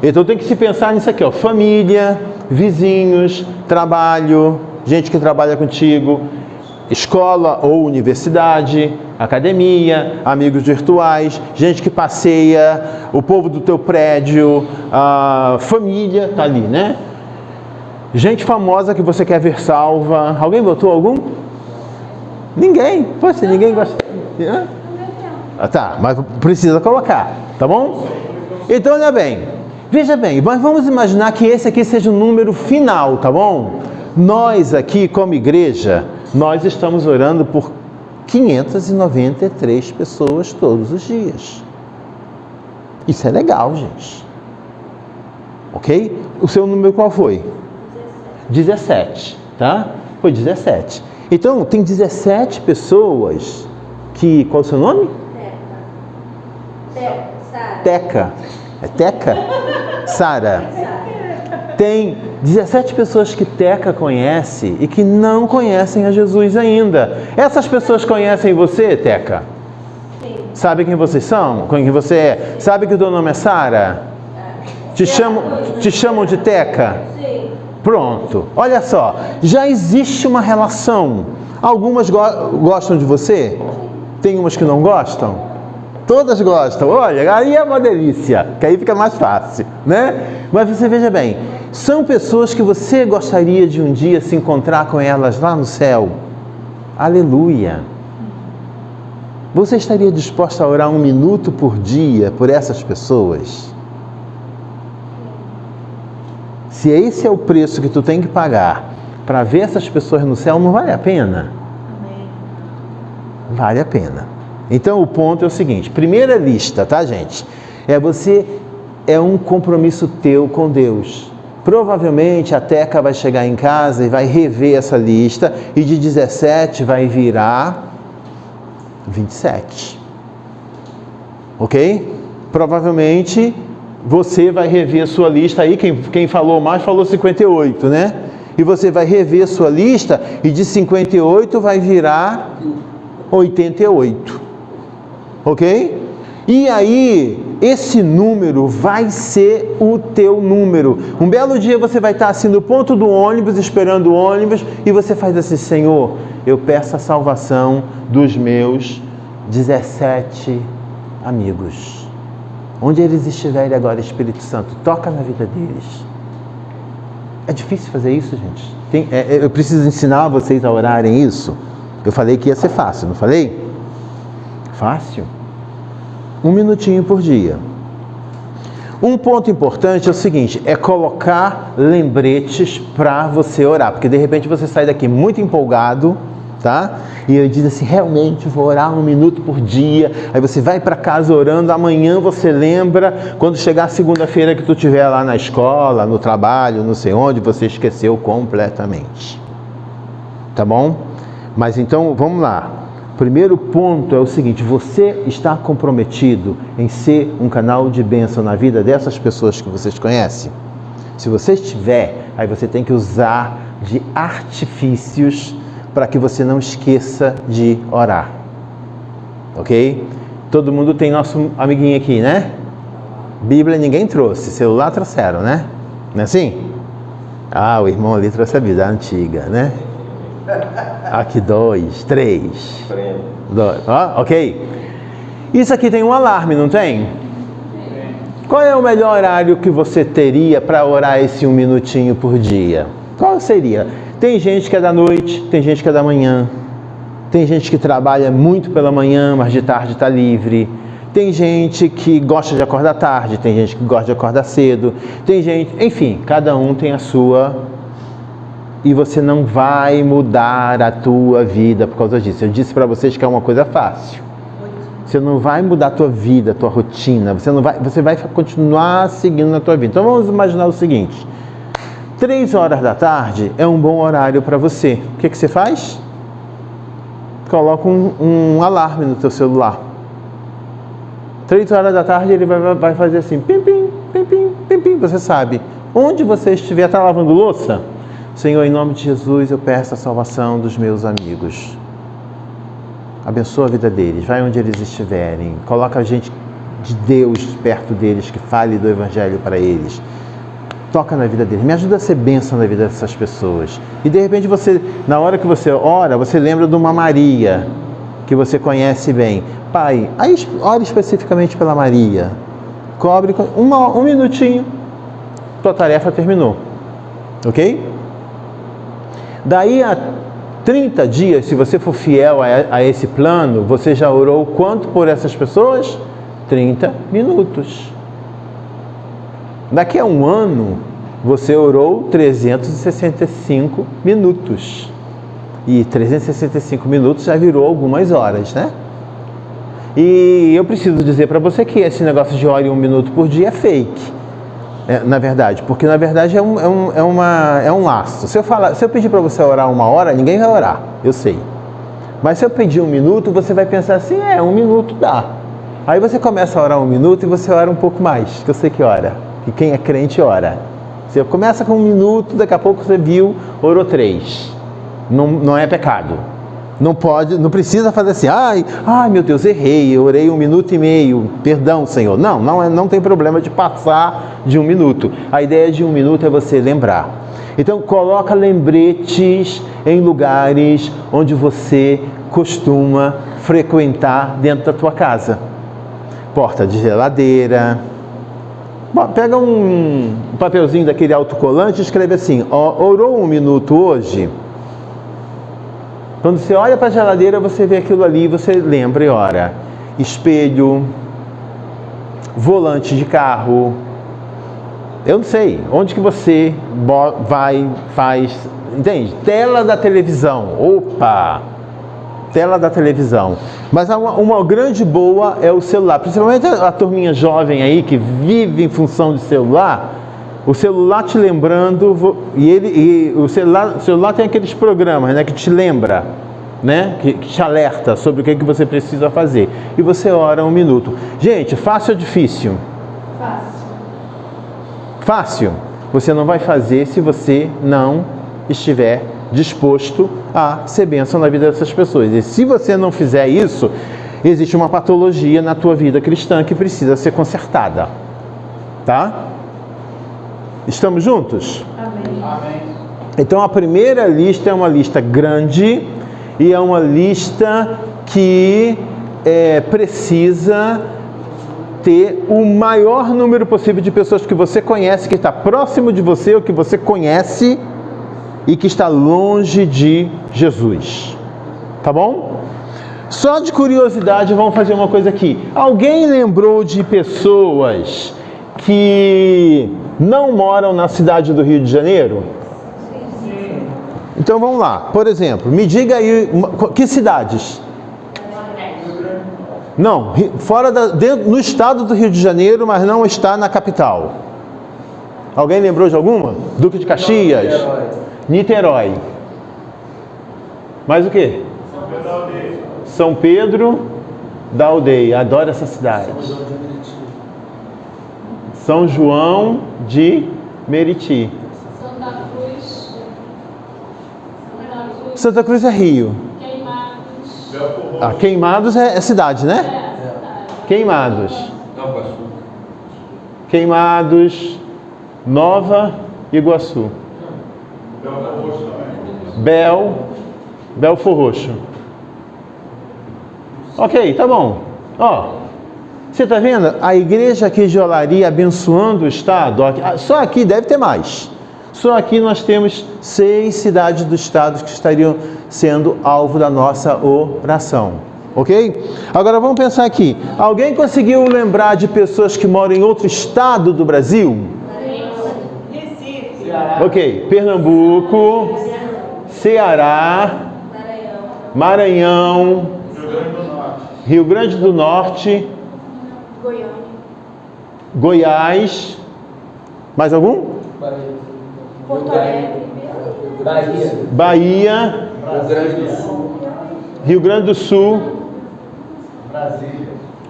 Então tem que se pensar nisso aqui, ó, família, vizinhos, trabalho, gente que trabalha contigo, escola ou universidade, academia, amigos virtuais, gente que passeia, o povo do teu prédio, a família, tá ali, né? Gente famosa que você quer ver salva. Alguém botou algum? Ninguém. Poxa, ninguém gosta. Ah, tá, mas precisa colocar, tá bom? Então, olha bem. Veja bem, mas vamos imaginar que esse aqui seja o número final, tá bom? Nós aqui, como igreja, nós estamos orando por 593 pessoas todos os dias. Isso é legal, gente. Ok? O seu número qual foi? 17, tá? Foi 17. Então, tem 17 pessoas que... Qual é o seu nome? Teca. É Teca? Sara. Tem 17 pessoas que Teca conhece e que não conhecem a Jesus ainda. Essas pessoas conhecem você, Teca? Sim. Sabe quem vocês são? Quem você é? Sabe que o teu nome é Sara? Te chamam de Teca? Sim. Pronto. Olha só, já existe uma relação. Algumas gostam de você? Tem umas que não gostam? Todas gostam. Olha, aí é uma delícia, que aí fica mais fácil, né? Mas você veja bem, são pessoas que você gostaria de um dia se encontrar com elas lá no céu. Aleluia! Você estaria disposto a orar 1 minuto por dia por essas pessoas? Se esse é o preço que tu tem que pagar para ver essas pessoas no céu, não vale a pena? Amém. Vale a pena. Então o ponto é o seguinte, primeira lista, tá, gente? É um compromisso teu com Deus. Provavelmente a Teca vai chegar em casa e vai rever essa lista e de 17 vai virar 27. Ok? Provavelmente você vai rever a sua lista aí, quem falou mais falou 58, né? E você vai rever a sua lista e de 58 vai virar 88. Ok? E aí, esse número vai ser o teu número. Um belo dia você vai estar assim no ponto do ônibus, esperando o ônibus, e você faz assim, Senhor, eu peço a salvação dos meus 17 amigos. Onde eles estiverem agora, Espírito Santo, toca na vida deles. É difícil fazer isso, gente? Eu preciso ensinar vocês a orarem isso? Eu falei que ia ser fácil, não falei? Fácil. 1 minutinho por dia. Um ponto importante é o seguinte, é colocar lembretes para você orar, porque de repente você sai daqui muito empolgado, tá? E eu diz assim, realmente vou orar 1 minuto por dia, aí você vai para casa orando, amanhã você lembra, quando chegar segunda-feira que tu estiver lá na escola, no trabalho, não sei onde, você esqueceu completamente. Tá bom? Mas então, vamos lá. Primeiro ponto é o seguinte, você está comprometido em ser um canal de bênção na vida dessas pessoas que vocês conhecem? Se você estiver, aí você tem que usar de artifícios para que você não esqueça de orar. Ok? Todo mundo tem nosso amiguinho aqui, né? Bíblia ninguém trouxe, celular trouxeram, né? Não é assim? Ah, o irmão ali trouxe a Bíblia antiga, né? Aqui 2, 3. 2. Ok? Isso aqui tem um alarme, não tem? Qual é o melhor horário que você teria para orar esse 1 minutinho por dia? Qual seria? Tem gente que é da noite, tem gente que é da manhã. Tem gente que trabalha muito pela manhã, mas de tarde está livre. Tem gente que gosta de acordar tarde, tem gente que gosta de acordar cedo. Tem gente, enfim, cada um tem a sua. E você não vai mudar a tua vida por causa disso. Eu disse para vocês que é uma coisa fácil. Você não vai mudar a tua vida, a tua rotina. Você vai continuar seguindo na tua vida. Então vamos imaginar o seguinte. 3 horas da tarde é um bom horário para você. O que você faz? Coloca um alarme no teu celular. 3 horas da tarde ele vai fazer assim, pim, pim, pim, pim, pim, pim. Você sabe, onde você estiver, está lavando louça? Senhor, em nome de Jesus, eu peço a salvação dos meus amigos. Abençoa a vida deles, vai onde eles estiverem. Coloca a gente de Deus perto deles, que fale do Evangelho para eles. Toca na vida deles, me ajuda a ser bênção na vida dessas pessoas. E de repente você, na hora que você ora, você lembra de uma Maria, que você conhece bem. Pai, aí ore especificamente pela Maria. Cobre um minutinho, tua tarefa terminou. Ok? Daí a 30 dias, se você for fiel a esse plano, você já orou quanto por essas pessoas? 30 minutos. Daqui a um ano, você orou 365 minutos. E 365 minutos já virou algumas horas, né? E eu preciso dizer para você que esse negócio de ore 1 minuto por dia é fake. Na verdade, porque na verdade é um laço. Se eu pedir para você orar 1 hora, ninguém vai orar, eu sei. Mas se eu pedir 1 minuto, você vai pensar assim, 1 minuto dá. Aí você começa a orar 1 minuto e você ora um pouco mais, que eu sei que ora. Que quem é crente ora. Você começa com 1 minuto, daqui a pouco você viu, orou 3. Não é pecado. Não pode, não precisa fazer assim, ai meu Deus, errei, eu orei 1 minuto e meio, perdão, Senhor. Não tem problema de passar de 1 minuto. A ideia de 1 minuto é você lembrar. Então, coloca lembretes em lugares onde você costuma frequentar dentro da tua casa. Porta de geladeira. Pega um papelzinho daquele autocolante e escreve assim, orou 1 minuto hoje? Quando você olha para a geladeira, você vê aquilo ali, você lembra e ora. Espelho, volante de carro, eu não sei, onde que você faz, entende? Tela da televisão, tela da televisão. Mas uma grande boa é o celular, principalmente a turminha jovem aí que vive em função de celular. O celular te lembrando, o celular tem aqueles programas, né, que te lembra, né, que te alerta sobre o que você precisa fazer. E você ora 1 minuto. Gente, fácil ou difícil? Fácil. Fácil. Você não vai fazer se você não estiver disposto a ser bênção na vida dessas pessoas. E se você não fizer isso, existe uma patologia na tua vida cristã que precisa ser consertada. Tá? Estamos juntos? Amém. Amém. Então a primeira lista é uma lista grande e é uma lista que precisa ter o maior número possível de pessoas que você conhece, que está próximo de você ou que você conhece e que está longe de Jesus. Tá bom? Só de curiosidade, vamos fazer uma coisa aqui. Alguém lembrou de pessoas que não moram na cidade do Rio de Janeiro? Sim. Então vamos lá. Por exemplo, me diga aí, que cidades? Não, no estado do Rio de Janeiro, mas não está na capital. Alguém lembrou de alguma? Duque de Caxias? Niterói. Mais o quê? São Pedro da Aldeia. Adoro essa cidade. São João de Meriti. Santa Cruz. Santa Cruz é Rio. Queimados. Queimados é cidade, né? Cidade. Queimados. Queimados, Nova Iguaçu. Belfor Roxo. Ok, tá bom. Você está vendo? A igreja aqui de Olaria abençoando o Estado. Só aqui deve ter mais. Só aqui nós temos 6 cidades do estado que estariam sendo alvo da nossa oração. Ok? Agora vamos pensar aqui. Alguém conseguiu lembrar de pessoas que moram em outro estado do Brasil? Recife. Ok. Pernambuco, Ceará, Maranhão, Rio Grande do Norte, Goiânia. Goiás. Mais algum? Porto Alegre. Bahia, Rio Grande do Sul,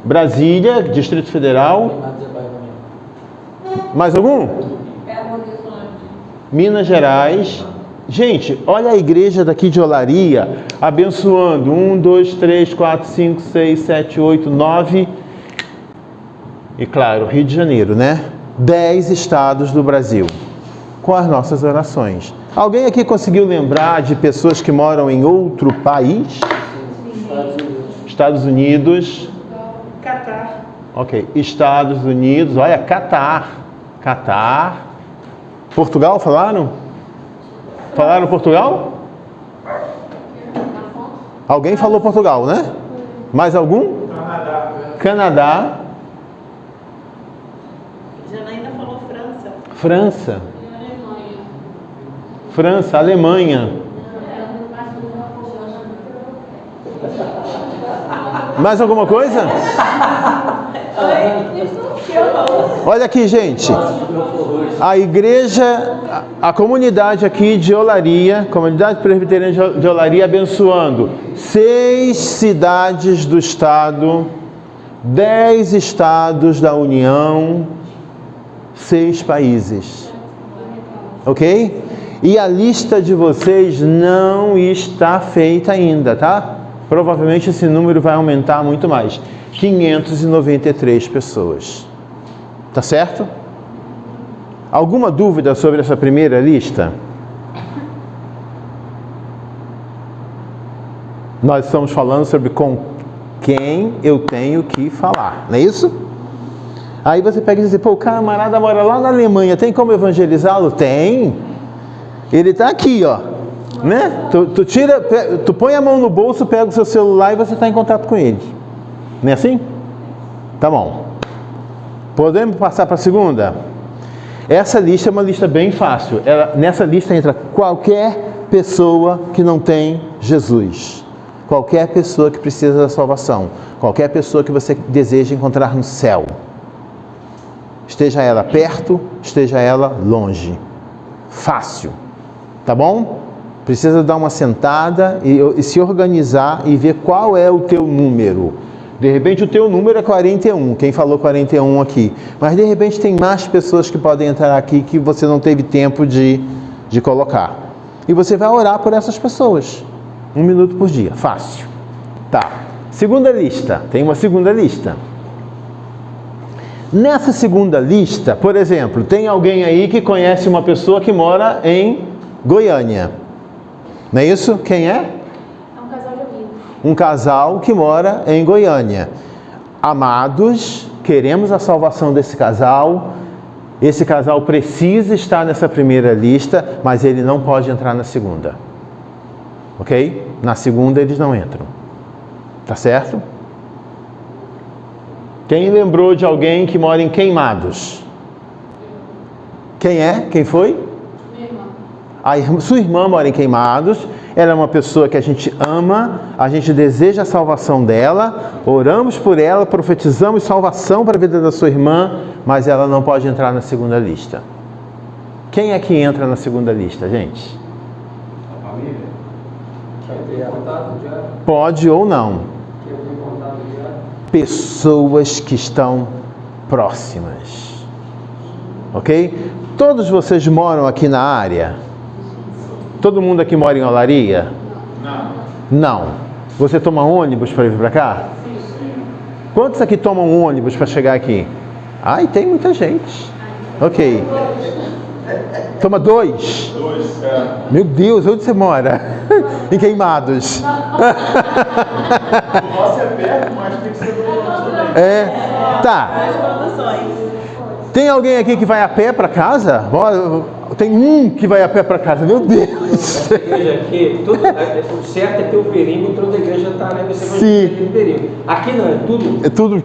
Brasília, Distrito Federal. Mais algum? Minas Gerais. Gente, olha a igreja daqui de Olaria abençoando 1, 2, 3, 4, 5, 6, 7, 8, 9 e claro, Rio de Janeiro, né? 10 estados do Brasil com as nossas orações. Alguém aqui conseguiu lembrar de pessoas que moram em outro país? Estados Unidos. Catar. Ok, Estados Unidos, olha, Catar. Portugal, falaram? Falaram Portugal? Alguém falou Portugal, né? Mais algum? Canadá. Janaína falou França. França. França, Alemanha. Mais alguma coisa? Olha aqui, gente. A igreja, a comunidade aqui de Olaria, comunidade presbiteriana de Olaria, abençoando 6 cidades do estado, 10 estados da União, 6 países. Ok? E a lista de vocês não está feita ainda, tá? Provavelmente esse número vai aumentar muito mais. 593 pessoas. Tá certo? Alguma dúvida sobre essa primeira lista? Nós estamos falando sobre com quem eu tenho que falar, não é isso? Aí você pega e diz, pô, o camarada mora lá na Alemanha, tem como evangelizá-lo? Tem. Ele está aqui, ó, né? Tu põe a mão no bolso, pega o seu celular e você está em contato com ele. Não é assim? Tá bom. Podemos passar para a segunda? Essa lista é uma lista bem fácil. Nessa lista entra qualquer pessoa que não tem Jesus. Qualquer pessoa que precisa da salvação. Qualquer pessoa que você deseja encontrar no céu. Esteja ela perto, esteja ela longe. Fácil. Tá bom? Precisa dar uma sentada e se organizar e ver qual é o teu número. De repente o teu número é 41, quem falou 41 aqui. Mas de repente tem mais pessoas que podem entrar aqui que você não teve tempo de colocar. E você vai orar por essas pessoas. 1 minuto por dia, fácil. Tá. Segunda lista, tem uma segunda lista. Nessa segunda lista, por exemplo, tem alguém aí que conhece uma pessoa que mora em Goiânia. Não é isso? Quem é? É um casal de amigos. Um casal que mora em Goiânia. Amados, queremos a salvação desse casal. Esse casal precisa estar nessa primeira lista, mas ele não pode entrar na segunda. Ok? Na segunda eles não entram. Tá certo? Quem lembrou de alguém que mora em Queimados? Quem é? Quem foi? Sua irmã mora em Queimados, ela é uma pessoa que a gente ama, a gente deseja a salvação dela, oramos por ela, profetizamos salvação para a vida da sua irmã, mas ela não pode entrar na segunda lista. Quem é que entra na segunda lista, gente? A família? Quer ter contato diário? Pode ou não. Quer ter contato diário? Pessoas que estão próximas. Ok? Todos vocês moram aqui na área? Todo mundo aqui mora em Olaria? Não. Você toma ônibus para vir para cá? Quantos aqui tomam ônibus para chegar aqui? Ai, tem muita gente. Ok. Toma 2? 2, é. Meu Deus, onde você mora? Em Queimados. O nosso é perto, mas tem que ser do outro também. É, tá. Tem alguém aqui que vai a pé para casa? Tem um que vai a pé para casa, meu Deus! Essa igreja aqui, o certo é ter o perímetro, toda a igreja está, né? Você vai Sim. ter o perímetro. Aqui não, é tudo. É tudo.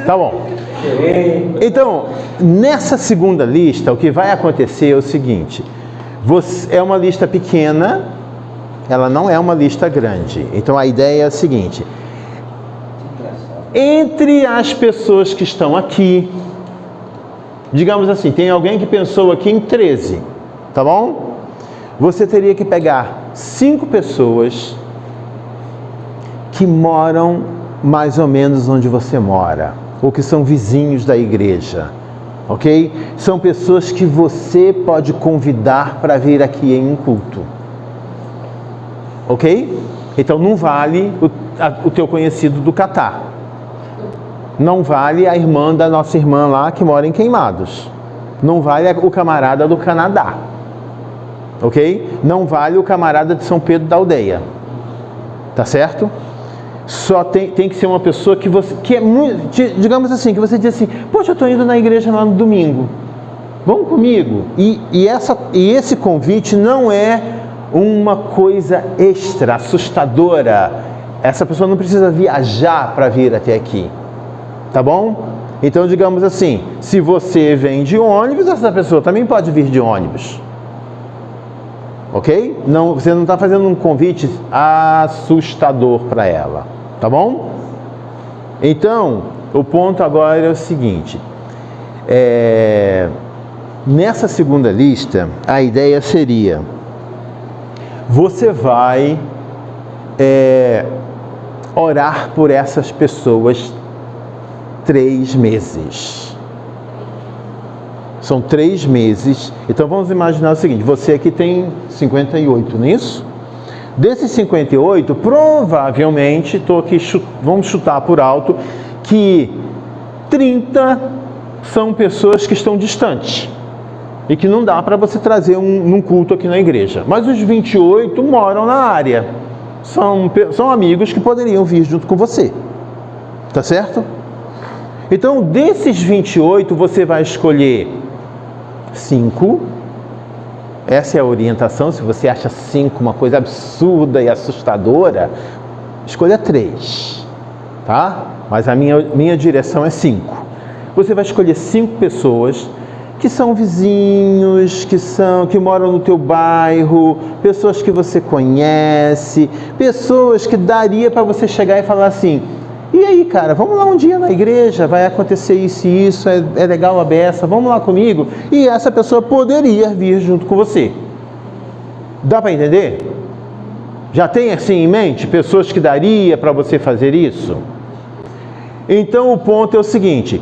Tá bom. diferente. Então, nessa segunda lista, o que vai acontecer é o seguinte: é uma lista pequena, ela não é uma lista grande. Então a ideia é a seguinte: entre as pessoas que estão aqui, digamos assim, tem alguém que pensou aqui em 13, tá bom? Você teria que pegar 5 pessoas que moram mais ou menos onde você mora, ou que são vizinhos da igreja, ok? São pessoas que você pode convidar para vir aqui em um culto, ok? Então não vale o teu conhecido do Catar, não vale a irmã da nossa irmã lá que mora em Queimados, não vale o camarada do Canadá, ok? Não vale o camarada de São Pedro da Aldeia, tá certo? Só tem que ser uma pessoa que é muito, digamos assim, que você diz assim: poxa, eu estou indo na igreja lá no domingo, vamos comigo? E esse convite não é uma coisa extra, assustadora. Essa pessoa não precisa viajar para vir até aqui, tá bom? Então, digamos assim, se você vem de ônibus, essa pessoa também pode vir de ônibus, ok? Não, você não está fazendo um convite assustador para ela, tá bom? Então, o ponto agora é o seguinte: nessa segunda lista, a ideia seria: você vai orar por essas pessoas 3 meses. São 3 meses. Então vamos imaginar o seguinte: você aqui tem 58, não é isso? Desses 58, provavelmente, vamos chutar por alto, que 30 são pessoas que estão distantes e que não dá para você trazer num culto aqui na igreja. Mas os 28 moram na área. São amigos que poderiam vir junto com você. Tá certo? Então, desses 28, você vai escolher 5. Essa é a orientação. Se você acha 5 uma coisa absurda e assustadora, escolha 3, tá? Mas a minha direção é 5. Você vai escolher 5 pessoas que são vizinhos, que moram no teu bairro, pessoas que você conhece, pessoas que daria para você chegar e falar assim: e aí, cara, vamos lá um dia na igreja, vai acontecer isso e isso, é legal a beça, vamos lá comigo. E essa pessoa poderia vir junto com você. Dá para entender? Já tem assim em mente pessoas que daria para você fazer isso? Então o ponto é o seguinte: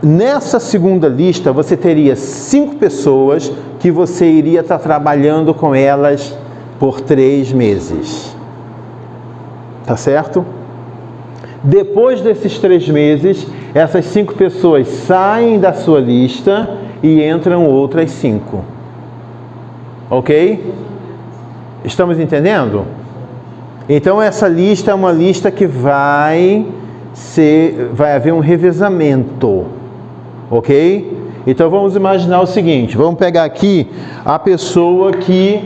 nessa segunda lista você teria 5 pessoas que você iria estar trabalhando com elas por 3 meses. Tá certo? Depois desses 3 meses, essas 5 pessoas saem da sua lista e entram outras 5. Ok? Estamos entendendo? Então essa lista é uma lista que vai haver um revezamento. Ok? Então vamos imaginar o seguinte: vamos pegar aqui a pessoa que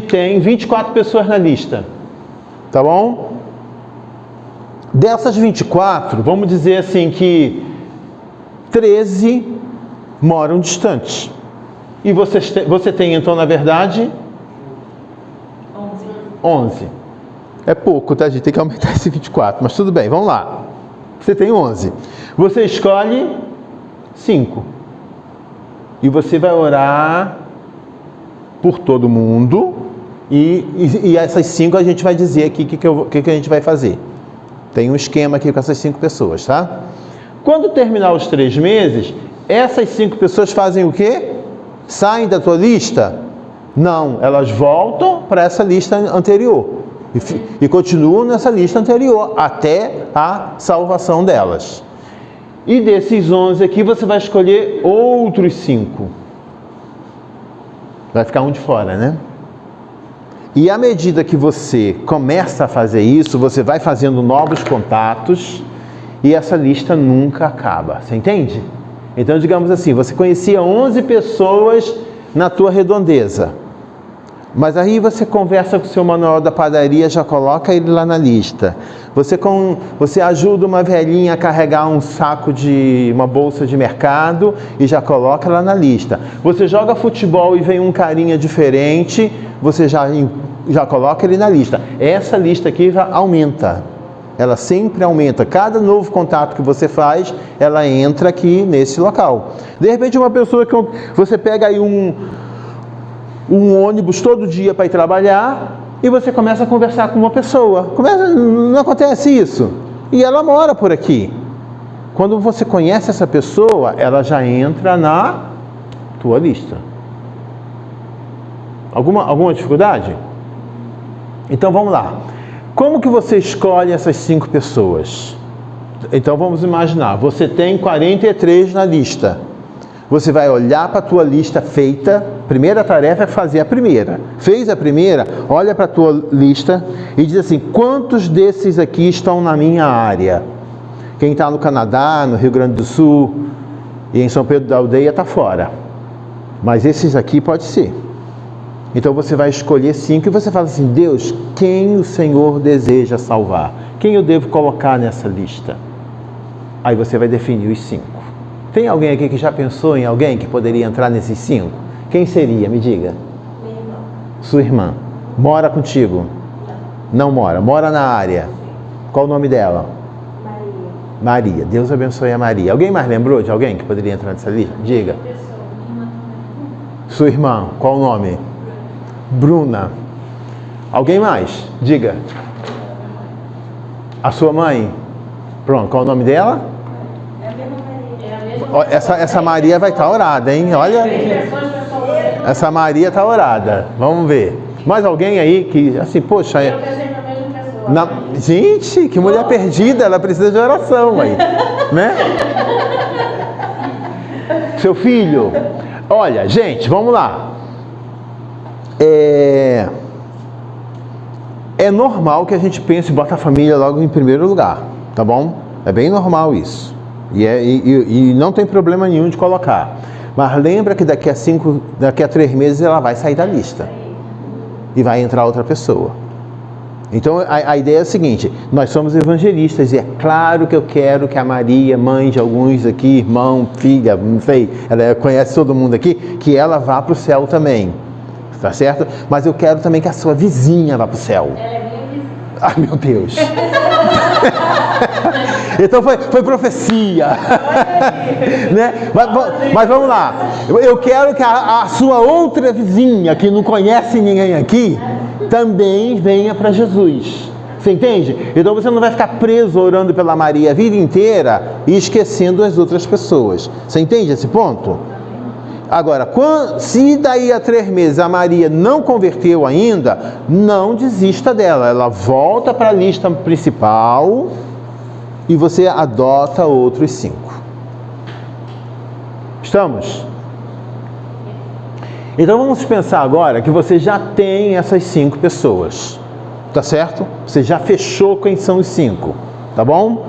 tem 24 pessoas na lista. Tá bom? Dessas 24, vamos dizer assim que 13 moram distantes. E você tem então, na verdade, 11. É pouco, tá, gente? Tem que aumentar esse 24, mas tudo bem, vamos lá. Você tem 11. Você escolhe 5. E você vai orar por todo mundo. E essas 5 a gente vai dizer aqui o que a gente vai fazer. Tem um esquema aqui com essas 5 pessoas, tá? Quando terminar os 3 meses, essas 5 pessoas fazem o quê? Saem da tua lista? Não, elas voltam para essa lista anterior. E continuam nessa lista anterior, até a salvação delas. E desses 11 aqui, você vai escolher outros 5. Vai ficar um de fora, né? E à medida que você começa a fazer isso, você vai fazendo novos contatos e essa lista nunca acaba. Você entende? Então, digamos assim, você conhecia 11 pessoas na tua redondeza. Mas aí você conversa com o seu manual da padaria, já coloca ele lá na lista. Você ajuda uma velhinha a carregar um saco de uma bolsa de mercado e já coloca lá na lista. Você joga futebol e vem um carinha diferente, você já coloca ele na lista. Essa lista aqui já aumenta. Ela sempre aumenta. Cada novo contato que você faz, ela entra aqui nesse local. De repente, uma pessoa que você pega aí um ônibus todo dia para ir trabalhar e você começa a conversar com uma pessoa. Não acontece isso? E ela mora por aqui. Quando você conhece essa pessoa, ela já entra na tua lista. Alguma dificuldade? Então vamos lá. Como que você escolhe essas 5 pessoas? Então vamos imaginar, você tem 43 na lista. Você vai olhar para a tua lista feita, primeira tarefa é fazer a primeira. Fez a primeira, olha para a tua lista e diz assim, quantos desses aqui estão na minha área? Quem está no Canadá, no Rio Grande do Sul e em São Pedro da Aldeia está fora. Mas esses aqui pode ser. Então você vai escolher 5 e você fala assim, Deus, quem o Senhor deseja salvar? Quem eu devo colocar nessa lista? Aí você vai definir os 5. Tem alguém aqui que já pensou em alguém que poderia entrar nesses 5? Quem seria? Me diga. Meu irmão. Sua irmã. Mora contigo? Não mora. Mora na área. Qual o nome dela? Maria. Maria. Deus abençoe a Maria. Alguém mais lembrou de alguém que poderia entrar nessa lista? Diga. Sua irmã. Qual o nome? Bruna. Alguém mais? Diga. A sua mãe? Pronto. Qual o nome dela? Essa Maria vai estar orada, hein? Olha, essa Maria está orada. Vamos ver. Mais alguém aí que, assim, poxa... Gente, que mulher perdida, ela precisa de oração aí, né? Seu filho. Olha, gente, vamos lá. É normal que a gente pense e bota a família logo em primeiro lugar, tá bom? É bem normal isso. E não tem problema nenhum de colocar. Mas lembra que daqui a 3 meses ela vai sair da lista. E vai entrar outra pessoa. Então a ideia é a seguinte, nós somos evangelistas e é claro que eu quero que a Maria, mãe de alguns aqui, irmão, filha, não sei, ela conhece todo mundo aqui, que ela vá para o céu também. Tá certo? Mas eu quero também que a sua vizinha vá para o céu. Ela é minha vizinha. Ai, meu Deus. Então foi profecia. Né? Mas vamos lá. Eu quero que a sua outra vizinha, que não conhece ninguém aqui, também venha para Jesus. Você entende? Então você não vai ficar preso orando pela Maria a vida inteira e esquecendo as outras pessoas. Você entende esse ponto? Agora, se daí a 3 meses a Maria não converteu ainda, não desista dela. Ela volta para a lista principal e você adota outros 5. Estamos? Então vamos pensar agora que você já tem essas 5 pessoas. Tá certo? Você já fechou quem são os 5. Tá bom?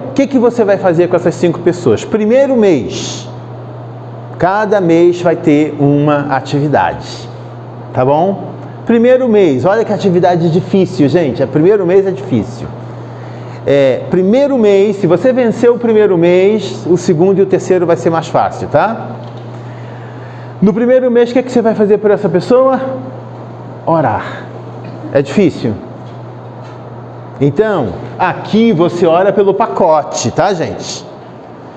O que você vai fazer com essas 5 pessoas? Primeiro mês. Cada mês vai ter uma atividade, tá bom? Primeiro mês, olha que atividade difícil, gente. O primeiro mês é difícil. Primeiro mês, se você vencer o primeiro mês, o segundo e o terceiro vai ser mais fácil, tá? No primeiro mês, o que você vai fazer por essa pessoa? Orar. É difícil? Então, aqui você ora pelo pacote, tá, gente?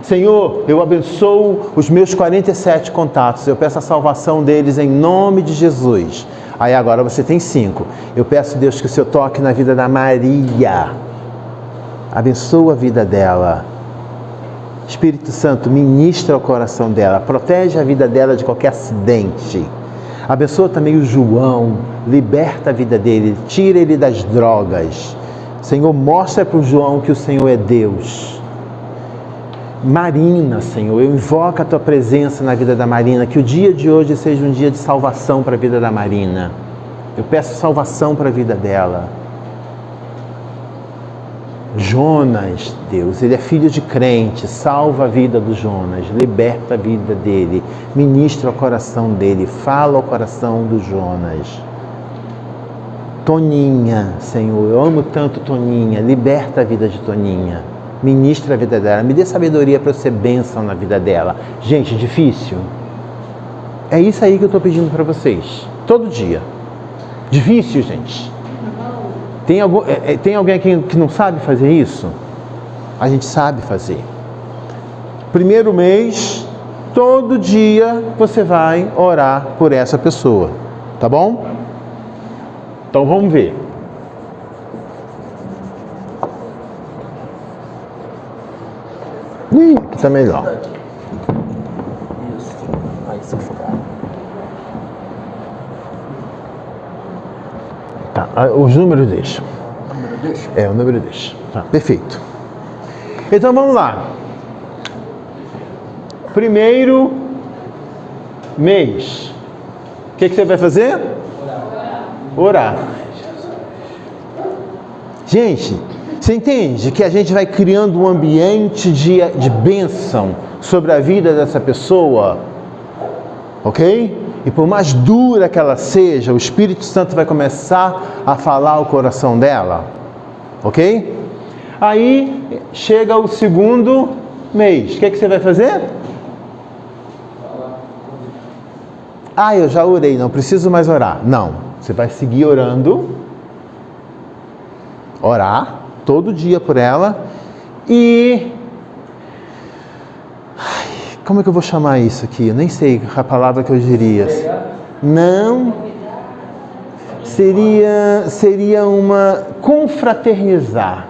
Senhor, eu abençoo os meus 47 contatos, eu peço a salvação deles em nome de Jesus. Aí agora você tem 5. Eu peço, Deus, que o Senhor toque na vida da Maria. Abençoa a vida dela. Espírito Santo, ministra o coração dela, protege a vida dela de qualquer acidente. Abençoa também o João, liberta a vida dele, tira ele das drogas. Senhor, mostra para o João que o Senhor é Deus. Marina, Senhor, eu invoco a Tua presença na vida da Marina, que o dia de hoje seja um dia de salvação para a vida da Marina. Eu peço salvação para a vida dela. Jonas, Deus, ele é filho de crente, salva a vida do Jonas, liberta a vida dele, ministra o coração dele, fala ao coração do Jonas. Toninha, Senhor, eu amo tanto Toninha, liberta a vida de Toninha, ministra a vida dela, me dê sabedoria para eu ser bênção na vida dela. Gente, difícil? É isso aí que eu estou pedindo para vocês, todo dia. Difícil, gente? Tem alguém aqui que não sabe fazer isso? A gente sabe fazer. Primeiro mês, todo dia você vai orar por essa pessoa, tá bom? Então vamos ver. Aqui tá melhor. Isso. Aí se focar. Tá, os números deixa. O número deixa? É, o número deixa. Tá, perfeito. Então vamos lá. Primeiro mês. O que você vai fazer? Orar. Gente, você entende que a gente vai criando um ambiente de bênção sobre a vida dessa pessoa? Ok? E por mais dura que ela seja, o Espírito Santo vai começar a falar o coração dela. Ok? Aí chega o segundo mês. O que você vai fazer? Ah, eu já orei, não preciso mais orar. Não. Você vai seguir orando, orar todo dia por ela e... como é que eu vou chamar isso aqui? Eu nem sei a palavra que eu diria. Não. Seria uma confraternizar.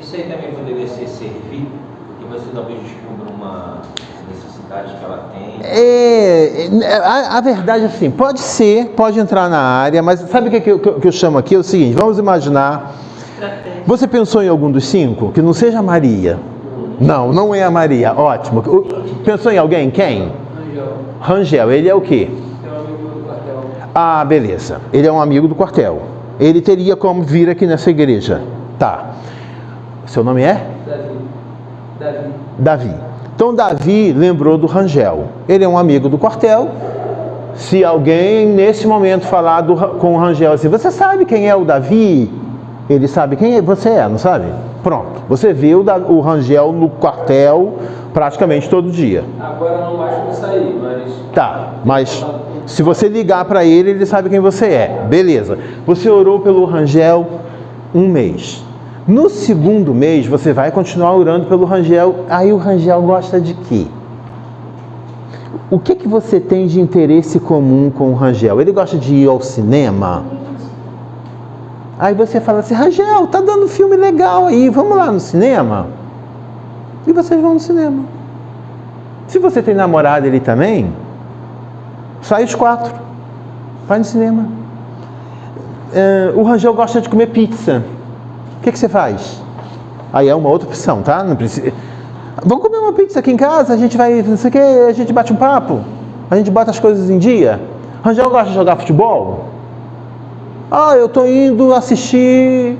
Isso aí também poderia ser servir, porque você talvez descubra uma necessidade que ela tem. A verdade é assim, pode ser, pode entrar na área, mas sabe o que eu chamo aqui? É o seguinte, vamos imaginar, você pensou em algum dos 5? Que não seja a Maria. Não, não é a Maria, ótimo. Pensou em alguém? Quem? Rangel, ele é o quê? É um amigo do quartel. Ah, beleza, ele é um amigo do quartel. Ele teria como vir aqui nessa igreja. Tá. Seu nome é? Davi. Então Davi lembrou do Rangel. Ele é um amigo do quartel. Se alguém nesse momento falar com o Rangel assim, você sabe quem é o Davi? Ele sabe quem você é, não sabe? Pronto. Você vê o Rangel no quartel praticamente todo dia. Agora não mais como sair, mas... Tá, mas se você ligar para ele, ele sabe quem você é. Beleza. Você orou pelo Rangel 1 mês. No segundo mês, você vai continuar orando pelo Rangel. Aí o Rangel gosta de quê? O que você tem de interesse comum com o Rangel? Ele gosta de ir ao cinema? Aí você fala assim, Rangel, tá dando filme legal aí, vamos lá no cinema? E vocês vão no cinema. Se você tem namorado ele também, sai os 4. Vai no cinema. O Rangel gosta de comer pizza. O que você faz? Aí é uma outra opção, tá? Não precisa... Vamos comer uma pizza aqui em casa, a gente vai, não sei o que, a gente bate um papo, a gente bota as coisas em dia. Rangel gosta de jogar futebol? Ah, eu tô indo assistir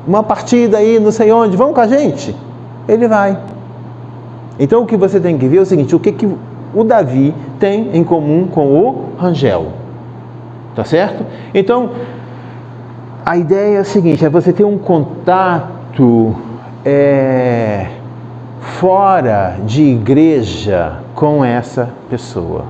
uma partida aí, não sei onde, vamos com a gente? Ele vai. Então o que você tem que ver é o seguinte, o que o Davi tem em comum com o Rangel. Tá certo? Então, a ideia é a seguinte, é você ter um contato fora de igreja com essa pessoa.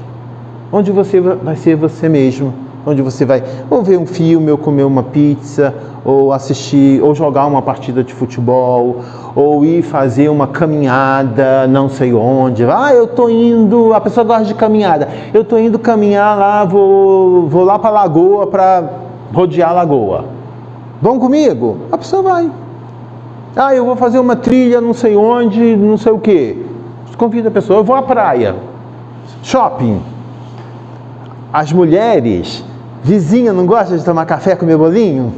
Onde você vai ser você mesmo, onde você vai ou ver um filme, ou comer uma pizza, ou assistir, ou jogar uma partida de futebol, ou ir fazer uma caminhada, não sei onde. Ah, eu tô indo, a pessoa gosta de caminhada, eu tô indo caminhar lá, vou lá para a lagoa para rodear a lagoa. Vão comigo? A pessoa vai. Ah, eu vou fazer uma trilha não sei onde, não sei o quê. Convida a pessoa, eu vou à praia, shopping. As mulheres, vizinha, não gosta de tomar café, comer bolinho?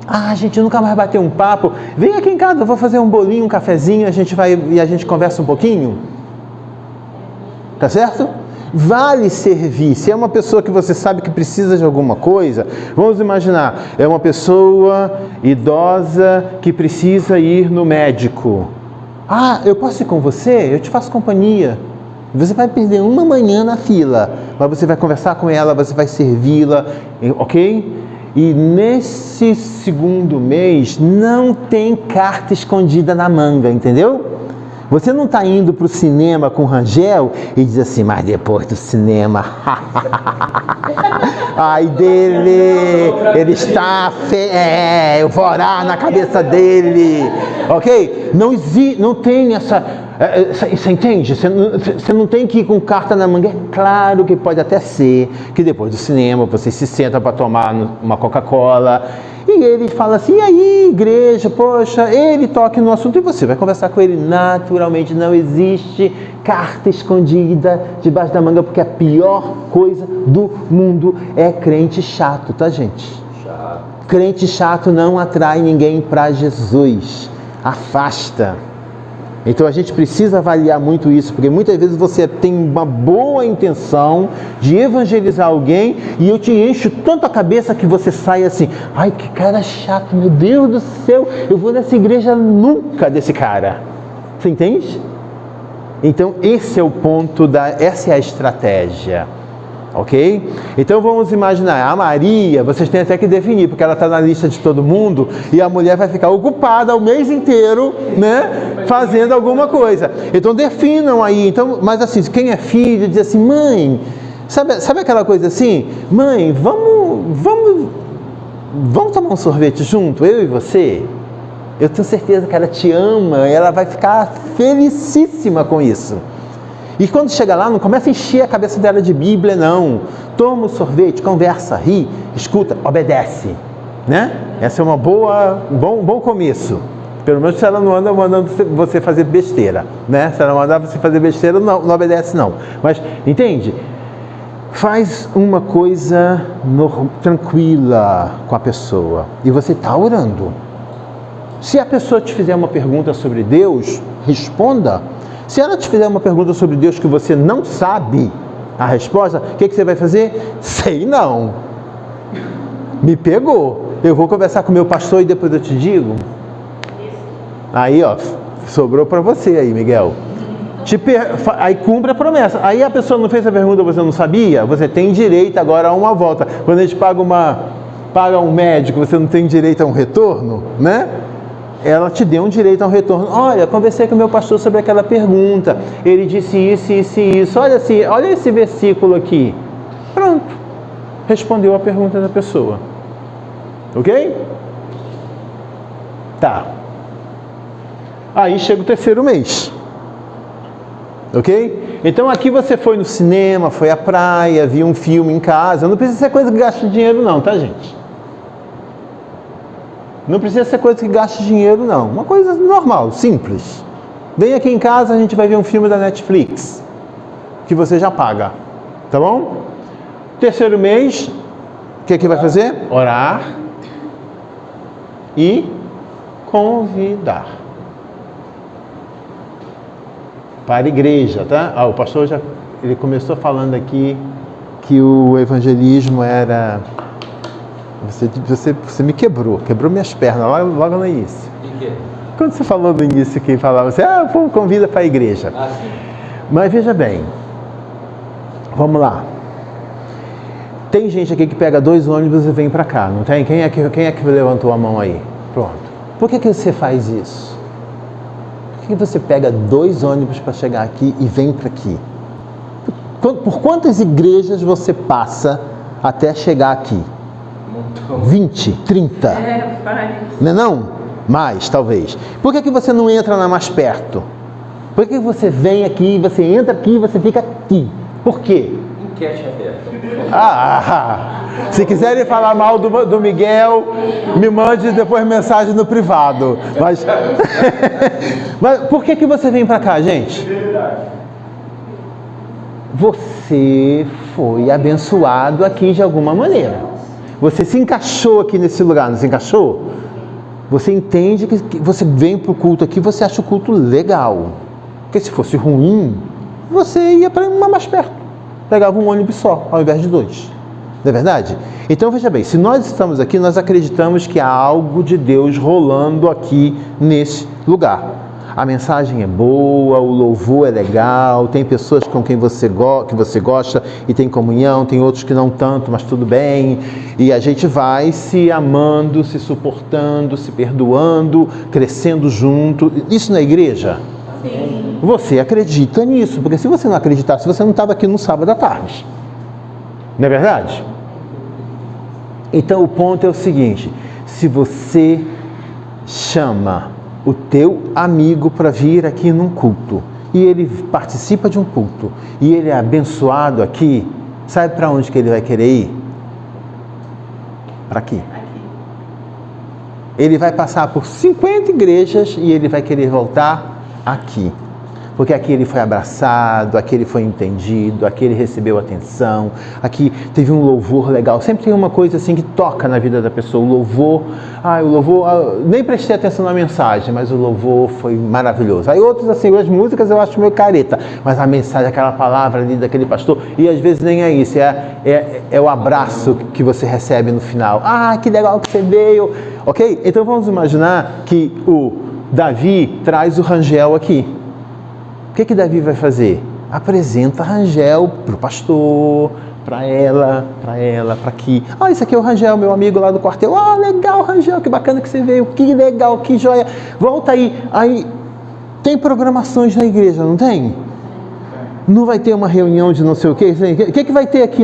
Ah, a gente nunca mais bateu um papo. Vem aqui em casa, eu vou fazer um bolinho, um cafezinho, a gente vai e a gente conversa um pouquinho. Tá certo? Vale servir. Se é uma pessoa que você sabe que precisa de alguma coisa, vamos imaginar, é uma pessoa idosa que precisa ir no médico. Ah, eu posso ir com você? Eu te faço companhia. Você vai perder uma manhã na fila, mas você vai conversar com ela, você vai servi-la, ok? E nesse segundo mês não tem carta escondida na manga, entendeu? Você não está indo para o cinema com Rangel e diz assim, mas depois do cinema, ai dele, ele está, eu vou orar na cabeça dele, ok? Não tem essa, você entende? Você não tem que ir com carta na manga. É claro que pode até ser que depois do cinema você se senta para tomar uma Coca-Cola e ele fala assim, e aí igreja, poxa, ele toca no assunto e você vai conversar com ele naturalmente. Não existe carta escondida debaixo da manga, porque a pior coisa do mundo é crente chato, tá gente? Chato. Crente chato não atrai ninguém para Jesus, afasta. Então a gente precisa avaliar muito isso, porque muitas vezes você tem uma boa intenção de evangelizar alguém e eu te encho tanto a cabeça que você sai assim, ai que cara chato, meu Deus do céu, eu vou nessa igreja nunca desse cara. Você entende? Então esse é o ponto, essa é a estratégia. Ok? Então vamos imaginar, a Maria, vocês têm até que definir, porque ela está na lista de todo mundo e a mulher vai ficar ocupada o mês inteiro, né, fazendo alguma coisa. Então definam aí, então, mas assim, quem é filho diz assim, mãe, sabe aquela coisa assim, mãe, vamos tomar um sorvete junto, eu e você? Eu tenho certeza que ela te ama, ela vai ficar felicíssima com isso. E quando chega lá, não começa a encher a cabeça dela de Bíblia, não. Toma o sorvete, conversa, ri, escuta, obedece. Né? Essa é um bom começo. Pelo menos se ela não anda mandando você fazer besteira. Né? Se ela mandar você fazer besteira, não obedece não. Mas, entende? Faz uma coisa tranquila com a pessoa. E você está orando. Se a pessoa te fizer uma pergunta sobre Deus, responda. Se ela te fizer uma pergunta sobre Deus que você não sabe a resposta, o que você vai fazer? Sei não. Me pegou. Eu vou conversar com o meu pastor e depois eu te digo. Aí, ó, sobrou para você aí, Miguel. Aí cumpre a promessa. Aí a pessoa não fez a pergunta, você não sabia? Você tem direito agora a uma volta. Quando a gente paga um médico, você não tem direito a um retorno, né? Ela te deu um direito a um retorno. Olha, conversei com o meu pastor sobre aquela pergunta. Ele disse isso, isso e isso. Olha esse versículo aqui. Pronto. Respondeu a pergunta da pessoa. Ok? Tá. Aí chega o terceiro mês. Ok? Então aqui você foi no cinema, foi à praia, viu um filme em casa. Não precisa ser coisa que gasta dinheiro não, tá gente? Não precisa ser coisa que gaste dinheiro, não. Uma coisa normal, simples. Vem aqui em casa, a gente vai ver um filme da Netflix, que você já paga. Tá bom? Terceiro mês, o que vai fazer? Orar e convidar. Para a igreja, tá? O pastor ele começou falando aqui que o evangelismo era... Você me quebrou minhas pernas logo no início. De quê? Quando você falou no início que falava assim, pô, convida para a igreja. Ah, sim. Mas veja bem, vamos lá. Tem gente aqui que pega 2 ônibus e vem para cá, não tem? Quem é que levantou a mão aí? Pronto. Por que você faz isso? Por que você pega 2 ônibus para chegar aqui e vem para aqui? Por quantas igrejas você passa até chegar aqui? 20, 30. Não é não? Mais, talvez. Por que você não entra na mais perto? Por que você vem aqui, você entra aqui e você fica aqui? Por quê? Enquete aberta. Se quiserem falar mal do Miguel, me mande depois mensagem no privado. Mas por que você vem para cá, gente? Você foi abençoado aqui de alguma maneira. Você se encaixou aqui nesse lugar, não se encaixou? Você entende que você vem para o culto aqui, você acha o culto legal. Porque se fosse ruim, você ia para uma mais perto. pegava um ônibus só, ao invés de 2. Não é verdade? Então, veja bem, se nós estamos aqui, nós acreditamos que há algo de Deus rolando aqui nesse lugar. A mensagem é boa, o louvor é legal, tem pessoas com quem você gosta e tem comunhão, tem outros que não tanto, mas tudo bem. E a gente vai se amando, se suportando, se perdoando, crescendo junto. Isso não é igreja? Sim. Você acredita nisso, porque se você não acreditasse, você não estava aqui no sábado à tarde. Não é verdade? Então o ponto é o seguinte: se você chama o teu amigo para vir aqui num culto, e ele participa de um culto, e ele é abençoado aqui, sabe para onde que ele vai querer ir? Para aqui. Ele vai passar por 50 igrejas e ele vai querer voltar aqui. Porque aqui ele foi abraçado, aqui ele foi entendido, aqui ele recebeu atenção, aqui teve um louvor legal. Sempre tem uma coisa assim que toca na vida da pessoa. O louvor, nem prestei atenção na mensagem, mas o louvor foi maravilhoso. Aí outros assim, as músicas eu acho meio careta, mas a mensagem, aquela palavra ali daquele pastor, e às vezes nem é isso, é o abraço que você recebe no final. Ah, que legal que você veio, ok? Então vamos imaginar que o Davi traz o Rangel aqui. O que Davi vai fazer? Apresenta Rangel para o pastor, para ela, para aqui. Ah, esse aqui é o Rangel, meu amigo lá do quartel. Ah, legal, Rangel, que bacana que você veio. Que legal, que joia. Volta aí. Aí tem programações na igreja, não tem? Não vai ter uma reunião de não sei o quê? O que vai ter aqui?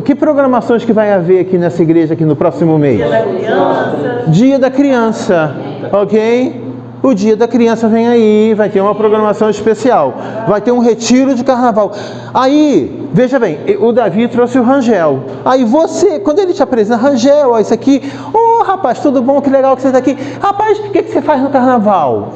Que programações que vai haver aqui nessa igreja aqui no próximo mês? Dia da criança. Dia da criança, ok? O dia da criança vem aí, vai ter uma programação especial, vai ter um retiro de carnaval. Aí, veja bem, o Davi trouxe o Rangel. Aí você, quando ele te apresenta, Rangel, ó, isso aqui, rapaz, tudo bom, que legal que você está aqui. Rapaz, o que você faz no carnaval?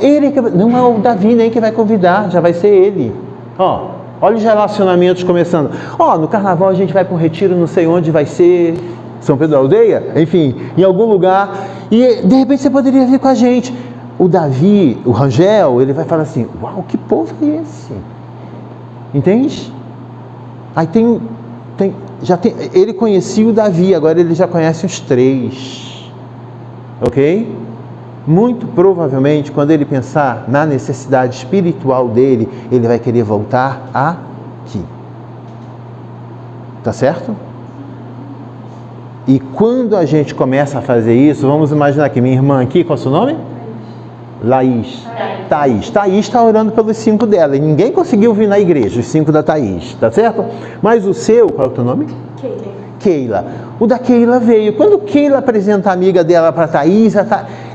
Não é o Davi nem que vai convidar, já vai ser ele. Olha os relacionamentos começando. No carnaval a gente vai para um retiro, não sei onde vai ser, São Pedro da Aldeia, enfim, em algum lugar. E de repente você poderia vir com a gente. O Davi, o Rangel, ele vai falar assim: uau, que povo é esse? Entende? Aí ele conhecia o Davi, agora ele já conhece os 3. Ok? Muito provavelmente, quando ele pensar na necessidade espiritual dele, ele vai querer voltar aqui. Tá certo? E quando a gente começa a fazer isso, vamos imaginar que minha irmã aqui, qual é o seu nome? Laís. Thaís está orando pelos 5 dela e ninguém conseguiu vir na igreja, os 5 da Thaís, tá certo? Mas o seu, qual é o teu nome? Keila. O da Keila veio. Quando Keila apresenta a amiga dela para Thaís,